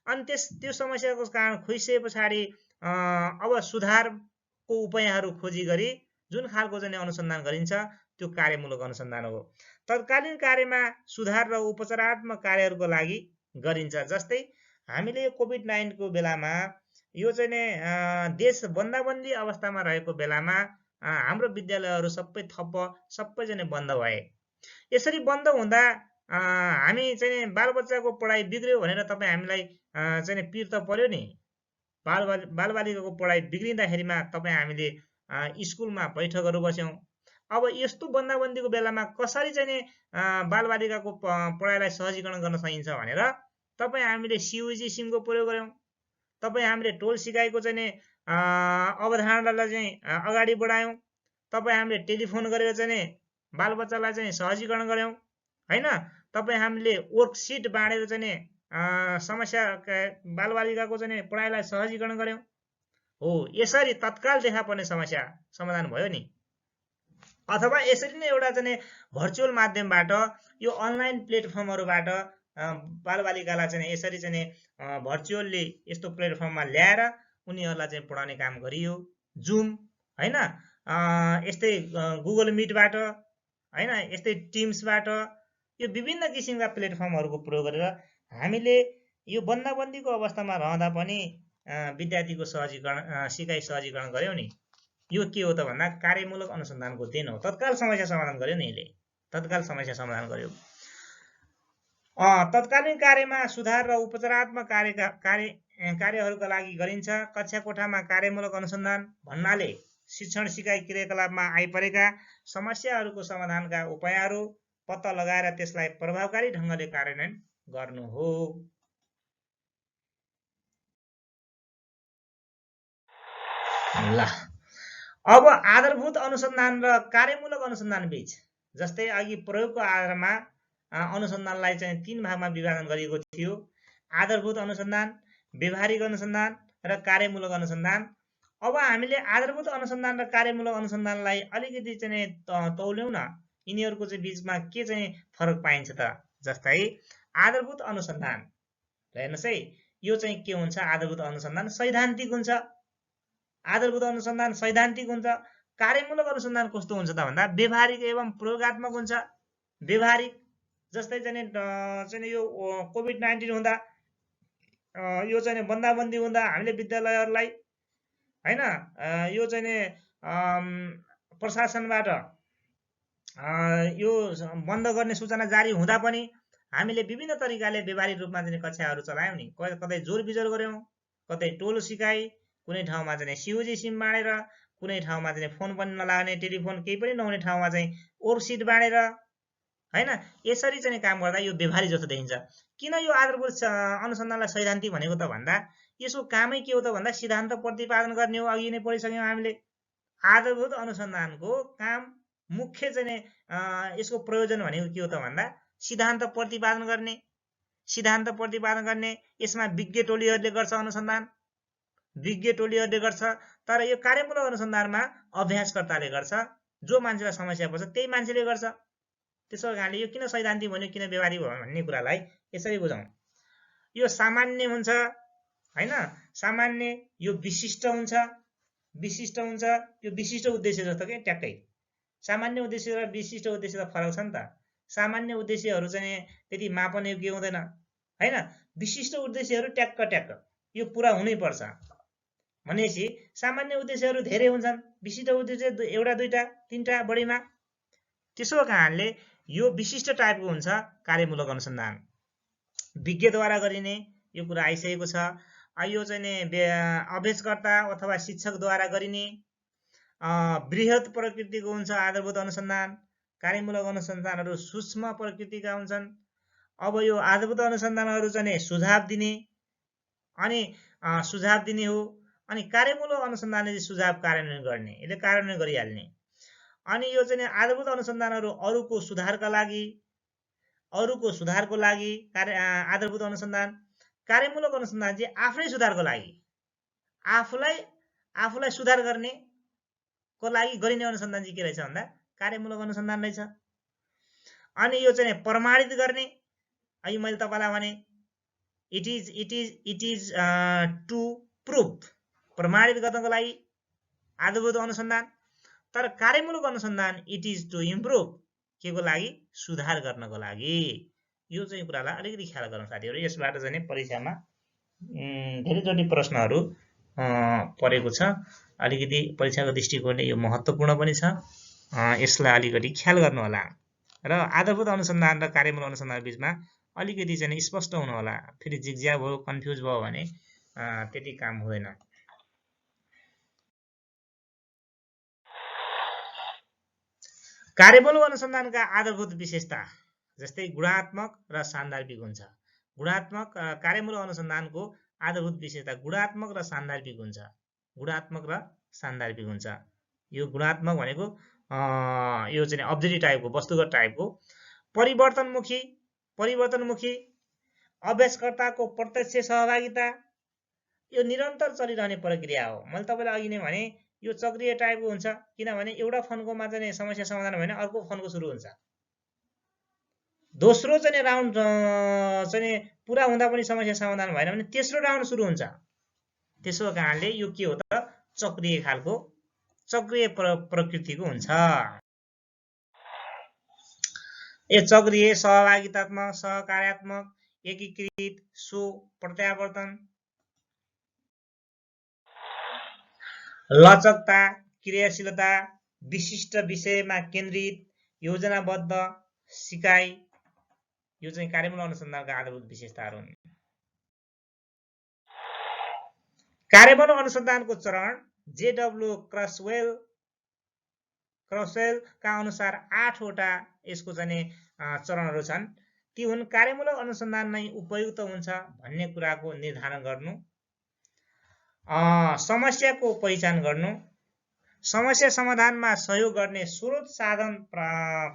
अनि त्यो समस्याको कारण खोजिसके पछाडि अब सुधारको उपायहरू खोजी गरी जुन खालको चाहिँ अनुसन्धान गरिन्छ त्यो कार्यमूलक अनुसन्धान हो। तत्कालीन कार्यमा सुधार र उपचारात्मक कार्यहरूको लागि गरिन्छ। जस्तै हामीले कोभिड-19 को बेलामा यो चाहिँ देश बन्दाबन्दी अवस्थामा रहेको बेलामा हाम्रो विद्यालयहरू सबै चाहिँ बन्द भए। यसरी बन्द हुँदा हामी चाहिँ बालबच्चाको पढाइ बिग्रियो भनेर तपाईँ हामीलाई चाहिँ पिर त पर्यो नि। बालबालिकाको पढाइ बिग्रिँदाखेरिमा तपाईँ हामीले स्कुलमा बैठकहरू बस्यौँ। अब यस्तो बन्दाबन्दीको बेलामा कसरी चाहिँ बालबालिकाको पढाइलाई सहजीकरण गर्न सकिन्छ भनेर तपाईँ हामीले CUG सिमको प्रयोग गऱ्यौँ। तपाईँ हामीले टोल सिकाइको चाहिँ अवधारणालाई चाहिँ अगाडि बढायौँ। तपाईँ हामीले टेलिफोन गरेर चाहिँ बालबच्चालाई चाहिँ सहजीकरण गऱ्यौँ हैन। तपाईँ हामीले वर्कसिट बाँडेर चाहिँ समस्या बालबालिकाको चाहिँ पढाइलाई सहजीकरण गऱ्यौँ। हो, यसरी तत्काल देखा पर्ने समस्या समाधान भयो नि। अथवा यसरी नै एउटा चाहिँ भर्चुअल माध्यमबाट यो अनलाइन प्लेटफर्महरूबाट बालबालिकालाई चाहिँ यसरी चाहिँ भर्चुअल्ली यस्तो प्लेटफर्ममा ल्याएर उनीहरूलाई चाहिँ पढाउने काम गरियो। जुम हैन, यस्तै गुगल मिटबाट हैन, यस्तै टिम्सबाट यो विभिन्न किसिमका प्लेटफर्महरूको प्रयोग गरेर हामीले यो बन्दाबन्दीको अवस्थामा रहँदा पनि विद्यार्थीको सिकाइ सहजीकरण गर्यौँ नि। यो के हो त भन्दा कार्यमूलक अनुसन्धानको देन हो। तत्काल समस्या समाधान गर्यो नि, यसले तत्काल समस्या समाधान गर्यो। तत्कालीन कार्यमा सुधार र उपचारात्मक कार्यहरूका लागि गरिन्छ। कक्षा कोठामा कार्यमूलक अनुसन्धान भन्नाले शिक्षण सिकाइ क्रियाकलापमा आइपरेका समस्याहरूको समाधानका उपायहरू पत्ता लगाएर त्यसलाई प्रभावकारी ढङ्गले कार्यान्वयन गर्नु हो। ल, अब आधारभूत अनुसन्धान र कार्यमूलक अनुसन्धान बीच, जस्तै अघि प्रयोगको आधारमा अनुसन्धानलाई चाहिँ 3 भागमा विभाजन गरिएको थियो। आधारभूत अनुसन्धान, व्यवहारिक अनुसन्धान र कार्यमूलक अनुसन्धान। अब हामीले आधारभूत अनुसन्धान र कार्यमूलक अनुसन्धानलाई अलिकति चाहिँ तौल्यौँ न, यिनीहरूको चाहिँ बीचमा के चाहिँ फरक पाइन्छ त। जस्तै आधारभूत अनुसन्धान हेर्नुहोस् है, यो चाहिँ के हुन्छ? आधारभूत अनुसन्धान सैद्धान्तिक हुन्छ। आधारभूत अनुसन्धान सैद्धान्तिक हुन्छ। कार्यमूलक अनुसन्धान कस्तो हुन्छ त भन्दा व्यवहारिक एवं प्रयोगात्मक हुन्छ। व्यवहारिक जस्तै चाहिँ यो कोभिड-19 हुँदा यो चाहिँ बन्दाबन्दी हुँदा हामीले विद्यालयहरूलाई हैन यो चाहिँ प्रशासनबाट यो बन्द गर्ने सूचना जारी हुँदा पनि हामीले विभिन्न तरिकाले व्यवहारिक रूपमा चाहिँ कक्षाहरू चलायौँ नि। कतै जोर बिजोर गऱ्यौँ, कतै टोल सिकाइ, कुनै ठाउँमा चाहिँ CUG सिम बाँडेर, कुनै ठाउँमा चाहिँ फोन पनि नलाग्ने, टेलिफोन केही पनि नहुने ठाउँमा चाहिँ वर्कसिट बाँडेर हैन। यसरी चाहिँ काम गर्दा यो व्यवहारिक जस्तो देखिन्छ। किन यो आधारभूत अनुसन्धानलाई सैद्धान्तिक भनेको त भन्दा यसको कामै के हो त भन्दा सिद्धान्त प्रतिपादन गर्ने हो। अघि नै पढिसक्यौँ हामीले। आधारभूत अनुसन्धानको काम मुख्य चाहिँ यसको प्रयोजन भनेको के हो त भन्दा सिद्धान्त प्रतिपादन गर्ने। सिद्धान्त प्रतिपादन गर्ने यसमा विज्ञ टोलीहरूले गर्छ अनुसन्धान, विज्ञ टोलीहरूले गर्छ। तर यो कार्यमूलक अनुसन्धानमा अभ्यासकर्ताले गर्छ। जो मान्छेलाई समस्या पर्छ त्यही मान्छेले गर्छ। त्यसो कारणले यो किन सैद्धान्तिक भन्यो, किन व्यवहारिक भन्यो भन्ने कुरालाई यसरी बुझौँ। यो सामान्य हुन्छ हैन, सामान्य। यो विशिष्ट हुन्छ, विशिष्ट हुन्छ। यो विशिष्ट उद्देश्य जस्तो के ट्याक्कै। सामान्य उद्देश्य र विशिष्ट उद्देश्य त फरक छ नि त। सामान्य उद्देश्यहरू चाहिँ त्यति मापन योग्य हुँदैन हैन। विशिष्ट उद्देश्यहरू ट्याक्क ट्याक्क यो पुरा हुनै पर्छ भनेपछि सामान्य उद्देश्यहरू धेरै हुन्छन्, विशिष्ट उद्देश्य एउटा दुईटा तीनटा बढीमा। त्यसो कारणले यो विशिष्ट टाइपको हुन्छ कार्यमूलक अनुसन्धान, विज्ञद्वारा गरिने। यो कुरा आइसकेको छ। यो चाहिँ अभ्यासकर्ता अथवा शिक्षकद्वारा गरिने बृहत प्रकृतिको हुन्छ आधारभूत अनुसन्धान। कार्यमूलक अनुसन्धानहरू सूक्ष्म प्रकृतिका हुन्छन्। अब यो आधारभूत अनुसन्धानहरू चाहिँ सुझाव दिने, अनि सुझाव दिने हो। अनि कार्यमूलक अनुसन्धानले चाहिँ सुझाव कार्यान्वयन गर्ने, यसले कार्यान्वयन गरिहाल्ने। अनि यो चाहिँ आधारभूत अनुसन्धानहरू अरूको सुधारको लागि आधारभूत अनुसन्धान। कार्यमूलक अनुसन्धान चाहिँ आफ्नै सुधारको लागि, आफूलाई सुधार गर्नेको लागि गरिने अनुसन्धान चाहिँ के रहेछ भन्दा कार्यमूलक अनुसन्धान रहेछ। अनि यो चाहिँ प्रमाणित गर्ने, अहिले मैले तपाईलाई भने इट इज टु प्रुभ, प्रमाणित गर्नको लागि आधारभूत अनुसन्धान। तर कार्यमूलक अनुसन्धान इट इज टु इम्प्रुभ, के को लागि? सुधार गर्नको लागि। यो चाहिँ कुरालाई अलिकति ख्याल गरौँ साथीहरू। यसबाट चाहिँ परीक्षामा धेरैचोटि प्रश्नहरू परेको छ। अलिकति परीक्षाको दृष्टिकोणले यो महत्त्वपूर्ण पनि छ, यसलाई अलिकति ख्याल गर्नु होला। र आधारभूत अनुसन्धान र कार्यमूलक अनुसन्धान बीचमा अलिकति चाहिँ स्पष्ट हुनु होला। फेरि जिगज्याग भयो, कन्फ्युज भयो भने त्यति काम हुँदैन। कार्यमूलक अनुसन्धानका आधारभूत विशेषता जस्तै गुणात्मक र सान्दर्भिक हुन्छ। कार्यमूलक अनुसन्धानको आधारभूत विशेषता गुणात्मक र सान्दर्भिक हुन्छ। यो गुणात्मक भनेको यो चाहिँ अब्जेक्टिभ टाइपको, वस्तुगत टाइपको। परिवर्तनमुखी अभ्यासकर्ताको प्रत्यक्ष सहभागिता, यो निरन्तर चलिरहने प्रक्रिया हो। मैले तपाईलाई अघि नै भने यो चक्रीय टाइपको हुन्छ, किनभने एउटा फन्कोमा चाहिँ समस्या समाधान भएन अर्को फन्को सुरु हुन्छ। दोस्रो चाहिँ राउन्ड चाहिँ पुरा हुँदा पनि समस्या समाधान भएन भने तेस्रो राउन्ड सुरु हुन्छ। त्यसो कारणले यो के हो त, चक्रीय प्रकृतिको हुन्छ। यो चक्रीय, सहभागितात्मक, सहकार्यात्मक, एकीकृत, प्रत्यावर्तन, लचकता, क्रियाशीलता, विशिष्ट विषयमा केन्द्रित, योजनाबद्ध, सिकाइ, यो चाहिँ कार्यमूलक अनुसन्धानका आधारभूत विशेषताहरू हुन्। कार्यमूलक अनुसन्धानको चरण जेडब्ल्यू क्रसवेलका अनुसार 8 वटा यसको चाहिँ चरणहरू छन्। ती हुन्: कार्यमूलक अनुसन्धान नै उपयुक्त हुन्छ भन्ने कुराको निर्धारण गर्नु, समस्याको पहिचान गर्नु, समस्या समाधानमा सहयोग गर्ने स्रोत साधन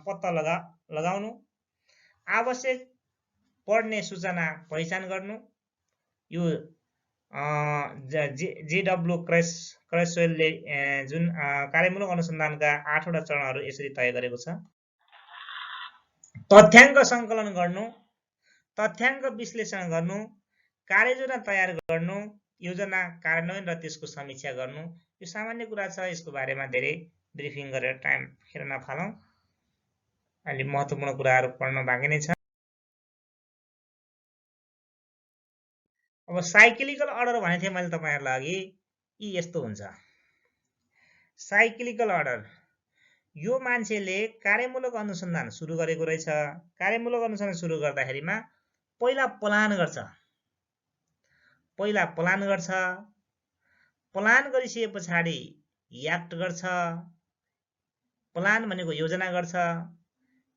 पत्ता लगाउनु, आवश्यक पर्ने सूचना पहिचान गर्नु। यो जेडब्ल्यू क्रसवेलले जुन कार्यमूलक अनुसन्धानका 8 वटा चरणहरू यसरी तय गरेको छ। तथ्याङ्क सङ्कलन गर्नु, तथ्याङ्क विश्लेषण गर्नु, कार्ययोजना तयार गर्नु, योजना कार्यान्वयन र त्यसको समीक्षा गर्नु। यो सामान्य कुरा छ, यसको बारेमा धेरै ब्रिफिङ गरेर टाइम खेर नफालौँ। अलि महत्त्वपूर्ण कुराहरू पढ्न बाँकी नै छ। अब साइक्लिकल अर्डर भनेको थिएँ मैले तपाईहरुलाई अघि, यी यस्तो हुन्छ। साइक्लिकल अर्डर, यो मान्छेले कार्यमूलक अनुसन्धान सुरु गरेको रहेछ। कार्यमूलक अनुसन्धान सुरु गर्दाखेरिमा पहिला प्लान गर्छ। प्लान गरिसके पछाडि एक्ट गर्छ। प्लान भनेको योजना गर्छ,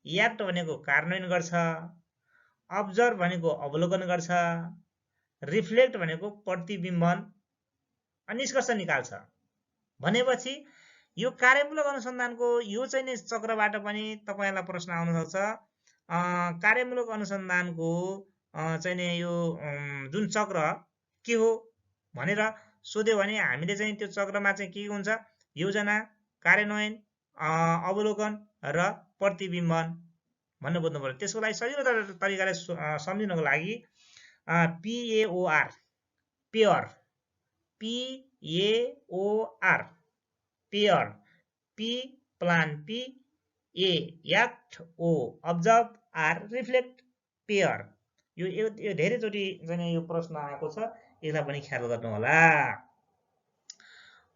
एक्ट भनेको कार्यान्वयन गर्छ, अब्जर्भ भनेको अवलोकन गर्छ, रिफ्लेक्ट भनेको प्रतिबिम्बन अनि निष्कर्ष निकाल्छ। भनेपछि यो कार्यमूलक अनुसन्धानको यो चाहिँ नि चक्रबाट पनि तपाईहरुलाई प्रश्न आउन सक्छ। कार्यमूलक अनुसन्धानको चाहिँ नि यो जुन चक्र के हो भनेर सोध्यो भने हामीले चाहिँ त्यो चक्रमा चाहिँ के हुन्छ, योजना, कार्यान्वयन, अवलोकन र प्रतिबिम्बन भन्नु बुझ्नु पर्यो। त्यसको लागि सजिलो तरिकाले सम्झिनको लागि PAOR, pair, PAOR, pair, P plan, P A act, O observe, R reflect, pair. यो धेरैचोटि चाहिँ यो प्रश्न आएको छ, यसलाई पनि ख्याल गर्नु होला।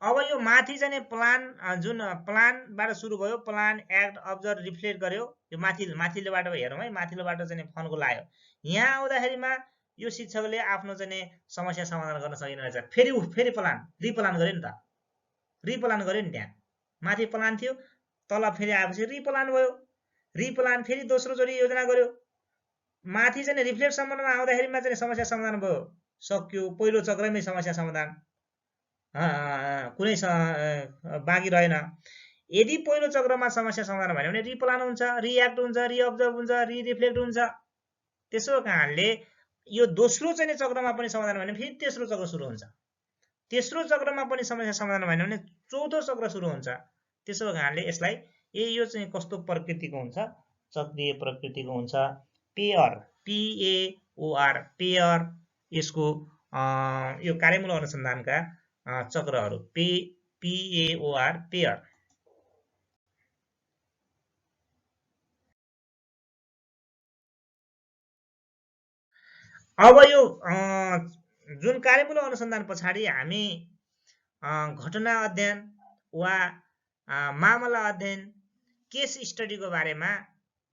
अब यो माथि चाहिँ प्लान, जुन प्लानबाट सुरु भयो, प्लान, एक्ट, अब्जर्भ, रिफ्लेक्ट गर्यो, यो माथिल्लोबाट हेरौँ है, माथिल्लोबाट चाहिँ फन्को लाग्यो। यहाँ आउँदाखेरिमा यो शिक्षकले आफ्नो चाहिँ समस्या समाधान गर्न सकिन रहेछ। फेरि प्लान, रिप्लान गर्यो नि त, रिप्लान गर्यो नि। त्यहाँ माथि प्लान थियो, तल फेरि आएपछि रिप्लान भयो, रिप्लान फेरि दोस्रो जोडी योजना गर्यो, माथि चाहिँ रिफ्लेक्ट सम्बन्धमा आउँदाखेरिमा चाहिँ समस्या समाधान भयो, सक्यो। पहिलो चक्रमै समस्या समाधान। कुनै बाँकी रहेन। यदि पहिलो चक्रमा समस्या समाधान भयो भने रिप्लान हुन्छ, रिएक्ट हुन्छ, रिअब्जर्भ हुन्छ, रिफ्लेक्ट हुन्छ। त्यसो कारणले यो दोस्रो चाहिँ चक्रमा पनि समाधान भयो भने फेरि तेस्रो चक्र सुरु हुन्छ। तेस्रो चक्रमा पनि समस्या समाधान भएन भने चौथो चक्र सुरु हुन्छ। त्यसो कारणले यसलाई यो चाहिँ कस्तो प्रकृतिको हुन्छ, चक्रीय प्रकृतिको हुन्छ। पेयर, PAOR, पेयर, यसको यो कार्यमूलक अनुसन्धानका चक्रहरू PAOR, पेयर। अब यो जुन कार्यमूलक अनुसन्धान पछाडि हामी घटना अध्ययन वा मामला अध्ययन, केस स्टडीको बारेमा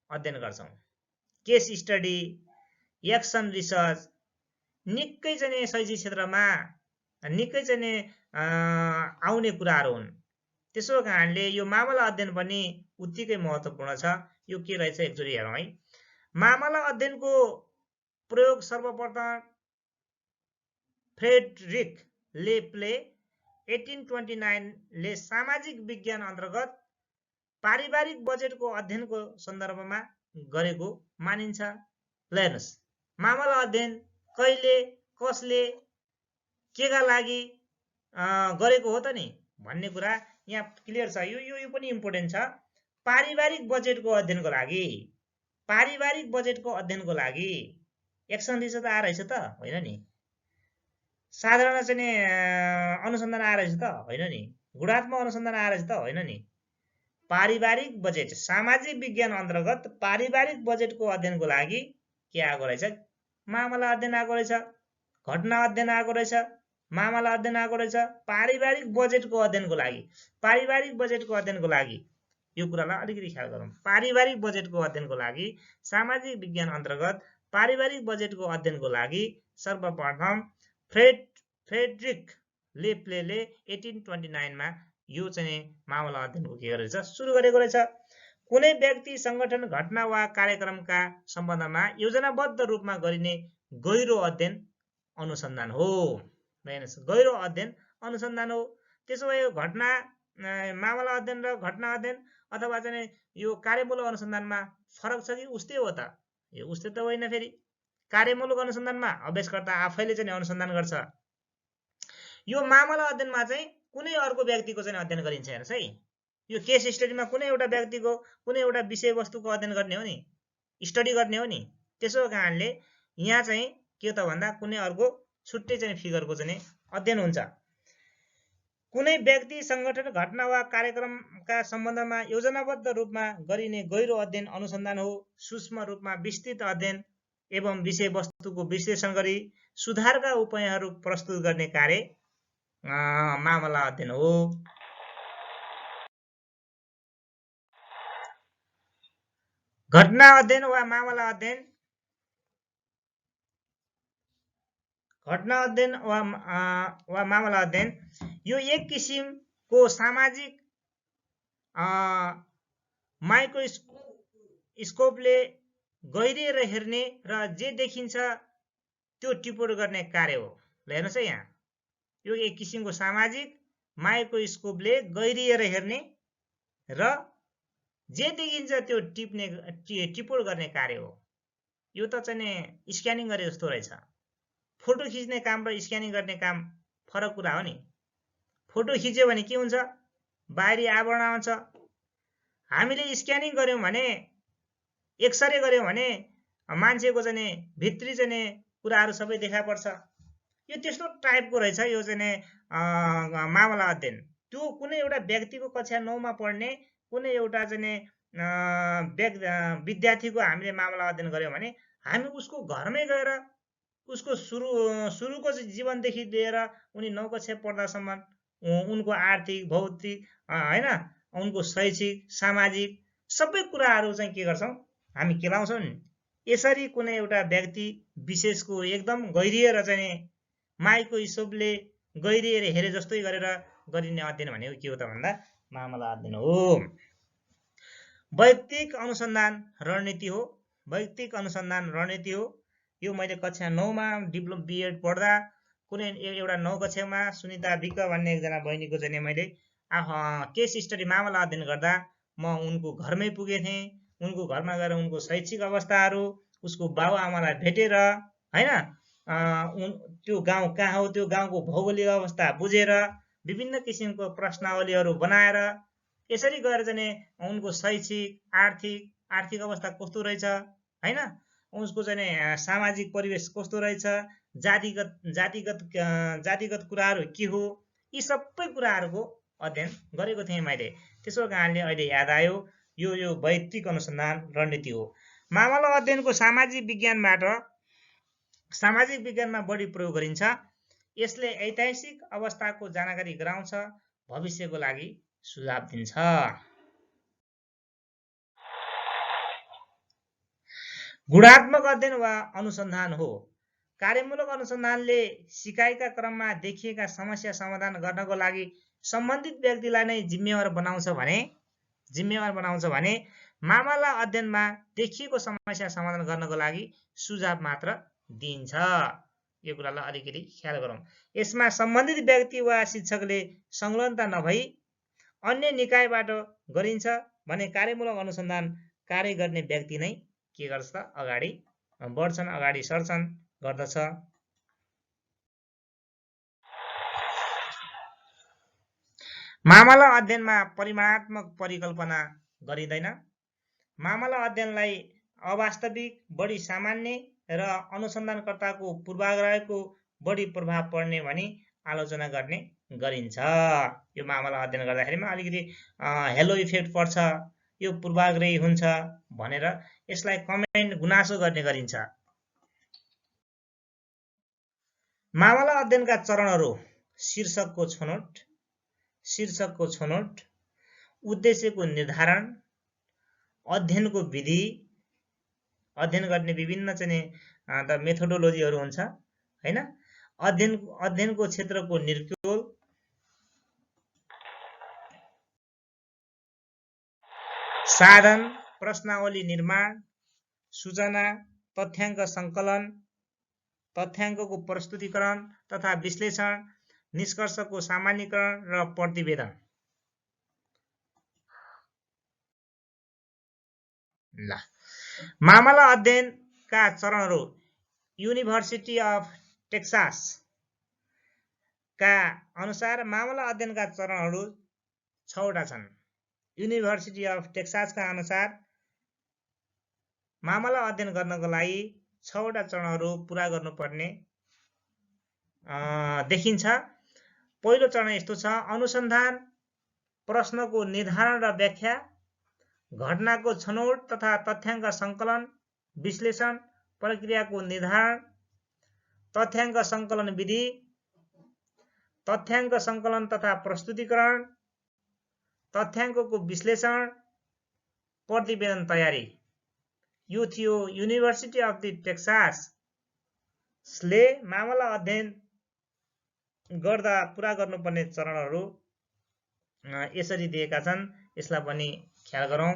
अध्ययन गर्छौं। केस स्टडी, एक्सन रिसर्च निकै चाहिँ शैक्षिक क्षेत्रमा निकै चाहिँ आउने कुराहरू हुन्। त्यसो कारणले यो मामला अध्ययन पनि उत्तिकै महत्त्वपूर्ण छ। यो के रहेछ एकचोटि हेरौँ है। मामला अध्ययनको प्रयोग सर्वप्रथम फ्रेडरिक लेप्ले 1829 ले सामाजिक विज्ञान अन्तर्गत पारिवारिक बजेटको अध्ययनको सन्दर्भमा गरेको मानिन्छ। हेर्नुस्, मामला अध्ययन कहिले, कसले, केका लागि गरेको हो त नि भन्ने कुरा यहाँ क्लियर छ। यो पनि इम्पोर्टेन्ट छ। पारिवारिक बजेटको अध्ययनको लागि, पारिवारिक बजेटको अध्ययनको लागि एक्सन रिसर्च आएर रहेछ त होइन नि, साधारण चाहिँ अनुसन्धान आएर रहेछ त होइन नि, गुणात्मक अनुसन्धान आएर रहेछ त होइन नि। पारिवारिक बजेट, सामाजिक विज्ञान अन्तर्गत पारिवारिक बजेटको अध्ययनको लागि के आएको रहेछ, मामला अध्ययन आएको रहेछ, घटना अध्ययन आएको रहेछ, मामला अध्ययन आएको रहेछ। पारिवारिक बजेटको अध्ययनको लागि, पारिवारिक बजेटको अध्ययनको लागि यो कुरालाई अलिकति ख्याल गरौँ। पारिवारिक बजेटको अध्ययनको लागि, सामाजिक विज्ञान अन्तर्गत पारिवारिक बजेटको अध्ययनको लागि सर्वप्रथम फ्रेडरिक लेप्लेले 1829 मा यो चाहिँ मामला अध्ययनको के गरेछ, सुरु गरेको रहेछ। कुनै व्यक्ति, संगठन, घटना वा कार्यक्रमका सम्बन्धमा योजनाबद्ध रूपमा गरिने गहिरो अध्ययन अनुसन्धान हो। हेर्नुस्, गहिरो अध्ययन अनुसन्धान हो। त्यसो भए घटना, मामला अध्ययन र घटना अध्ययन अथवा चाहिँ यो कार्यमूलक अनुसन्धानमा फरक छ कि उस्तै हो त? यो उस्तै त होइन। फेरि कार्यमूलक अनुसन्धानमा अभ्यासकर्ता आफैले चाहिँ अनुसन्धान गर्छ। यो मामला अध्ययनमा चाहिँ कुनै अर्को व्यक्तिको चाहिँ अध्ययन गरिन्छ। हेर्नुस् है, यो केस स्टडीमा कुनै एउटा व्यक्तिको, कुनै एउटा विषयवस्तुको अध्ययन गर्ने हो नि, स्टडी गर्ने हो नि। त्यसो कारणले यहाँ चाहिँ के त भन्दा कुनै अर्को छुट्टै चाहिँ फिगरको चाहिँ अध्ययन हुन्छ। कुनै व्यक्ति, संगठन, घटना वा कार्यक्रमका सम्बन्धमा योजनाबद्ध रूपमा गरिने गहिरो अध्ययन अनुसन्धान हो। सूक्ष्म रूपमा विस्तृत अध्ययन एवं विषयवस्तुको विश्लेषण गरी सुधारका उपायहरू प्रस्तुत गर्ने कार्य मामला अध्ययन हो। घटना अध्ययन वा मामला अध्ययन, घटना अध्ययन वा मामला अध्ययन यो एक किसिमको सामाजिक माइक्रोस्कोपले गहिरिएर हेर्ने र जे देखिन्छ त्यो टिप्पणी गर्ने कार्य हो। हेर्नुस् है, यहाँ यो एक किसिमको सामाजिक माइक्रोस्कोपले गहिरिएर हेर्ने र जे देखिन्छ त्यो टिप्पणी गर्ने कार्य हो। यो त चाहिँ स्क्यानिङ गरे जस्तो रहेछ। फोटो खिच्ने काम र स्क्यानिङ गर्ने काम फरक कुरा हो नि। फोटो खिच्यो भने के हुन्छ, बाहिरी आवरण आउँछ। हामीले स्क्यानिङ गर्यौं भने, एक्सरे गर्यौं भने मान्छेको चाहिँ भित्री चाहिँ कुराहरू सबै देखा पर्छ। यो त्यस्तो टाइपको रहेछ यो चाहिँ मामला अध्ययन। त्यो कुनै एउटा व्यक्तिको कक्षा 9 मा पढ्ने कुनै एउटा चाहिँ विद्यार्थीको हामीले मामला अध्ययन गर्यौं भने हामी उसको घरमै गएर उसको सुरुको जीवनदेखि लिएर उनी 9 कक्षा पढ्दासम्म उनको आर्थिक, भौतिक हैन, उनको शैक्षिक, सामाजिक सबै कुराहरू चाहिँ के गर्छौं, हामी केलाउँछौं नि। यसरी कुनै एउटा व्यक्ति विशेषको एकदम गहिरिएर चाहिँ माइक्रोस्कोपले गहिरिएर हेरे जस्तै गरेर गरिने अध्ययन भनेको के हो त भन्दा मामला अध्ययन हो। वैयक्तिक अनुसन्धान रणनीति हो। वैयक्तिक अनुसन्धान रणनीति हो। यो मैले कक्षा 9 मा डिप्लोमा बीएड पढ्दा कुनै एउटा 9 कक्षामा सुनिता विक भन्ने एकजना बहिनीको चाहिँ मैले केस स्टडी मामला अध्ययन गर्दा म उनको घरमै पुगेँ थिएँ। उनको घरमा गएर उनको शैक्षिक अवस्थाहरू, उसको बाबुआमालाई भेटेर हैन, त्यो गाउँ कहाँ हो, त्यो गाउँको भौगोलिक अवस्था बुझेर विभिन्न किसिमको प्रश्नावलीहरू बनाएर यसरी गएर चाहिँ उनको शैक्षिक आर्थिक अवस्था कस्तो रहेछ हैन, उसको चाहिँ सामाजिक परिवेश कस्तो रहेछ, जातिगत कुराहरू के हो, यी सबै कुराहरूको अध्ययन गरेको थिएँ मैले। त्यसो कारणले अहिले याद आयो यो वैयक्तिक अनुसन्धान रणनीति हो। मामला अध्ययनको सामाजिक विज्ञानमा बढी प्रयोग गरिन्छ। यसले ऐतिहासिक अवस्थाको जानकारी गराउँछ, भविष्यको लागि सुझाव दिन्छ। गुणात्मक अध्ययन वा अनुसन्धान हो। कार्यमूलक अनुसन्धानले सिकाइका क्रममा देखिएका समस्या समाधान गर्नको लागि सम्बन्धित व्यक्तिलाई नै जिम्मेवार बनाउँछ भने मामला अध्ययनमा देखिएको समस्या समाधान गर्नको लागि सुझाव मात्र दिइन्छ। यो कुरालाई अलिकति ख्याल गरौँ। यसमा सम्बन्धित व्यक्ति वा शिक्षकले संलग्नता नभई अन्य निकायबाट गरिन्छ भने कार्यमूलक अनुसन्धान कार्य गर्ने व्यक्ति नै के गर्छ त अगाडि बढ्छन्, अगाडि सर्छन् गर्दछ। मामला अध्ययनमा परिमाणात्मक परिकल्पना गरिँदैन। मामला अध्ययनलाई अवास्तविक, बढी सामान्य र अनुसन्धानकर्ताको पूर्वाग्रहको बढी प्रभाव पर्ने भनी आलोचना गर्ने गरिन्छ। यो मामला अध्ययन गर्दाखेरिमा अलिकति हेलो इफेक्ट पर्छ, यो पूर्वाग्रही हुन्छ भनेर यसलाई कमेन्ट गुनासो गर्ने गरिन्छ। मामला अध्ययनका चरणहरू: शीर्षकको छनौट, उद्देश्यको निर्धारण, अध्ययनको विधि, अध्ययन गर्ने विभिन्न चाहिँ मेथोडोलोजीहरू हुन्छ हैन, अध्ययनको क्षेत्रको निर्क्योल, साधन, प्रश्नावली निर्माण, सूचना, तथ्याङ्क सङ्कलन, तथ्याङ्कको प्रस्तुतिकरण तथा विश्लेषण, निष्कर्षको सामान्यीकरण र प्रतिवेदन। ल, मामला अध्ययनका चरणहरू: युनिभर्सिटी अफ टेक्सास का अनुसार मामला अध्ययनका चरणहरू 6 वटा छन्। युनिभर्सिटी अफ टेक्सासका अनुसार मामला अध्ययन गर्नको लागि 6 वटा चरणहरू पूरा गर्नुपर्ने देखिन्छ। पहिलो चरण यस्तो छ: अनुसन्धान, प्रश्नको निर्धारण र व्याख्या, घटनाको छनौट तथा तथ्याङ्क सङ्कलन, विश्लेषण, प्रक्रियाको निर्धारण, तथ्याङ्क सङ्कलन विधि, तथ्याङ्क सङ्कलन तथा प्रस्तुतिकरण, तथ्याङ्कको विश्लेषण, प्रतिवेदन तयारी। यो थियो युनिभर्सिटी अफ द टेक्सासले मामला अध्ययन गर्दा पूरा गर्नुपर्ने चरणहरू यसरी दिएका छन्। यसलाई पनि ख्याल गरौँ।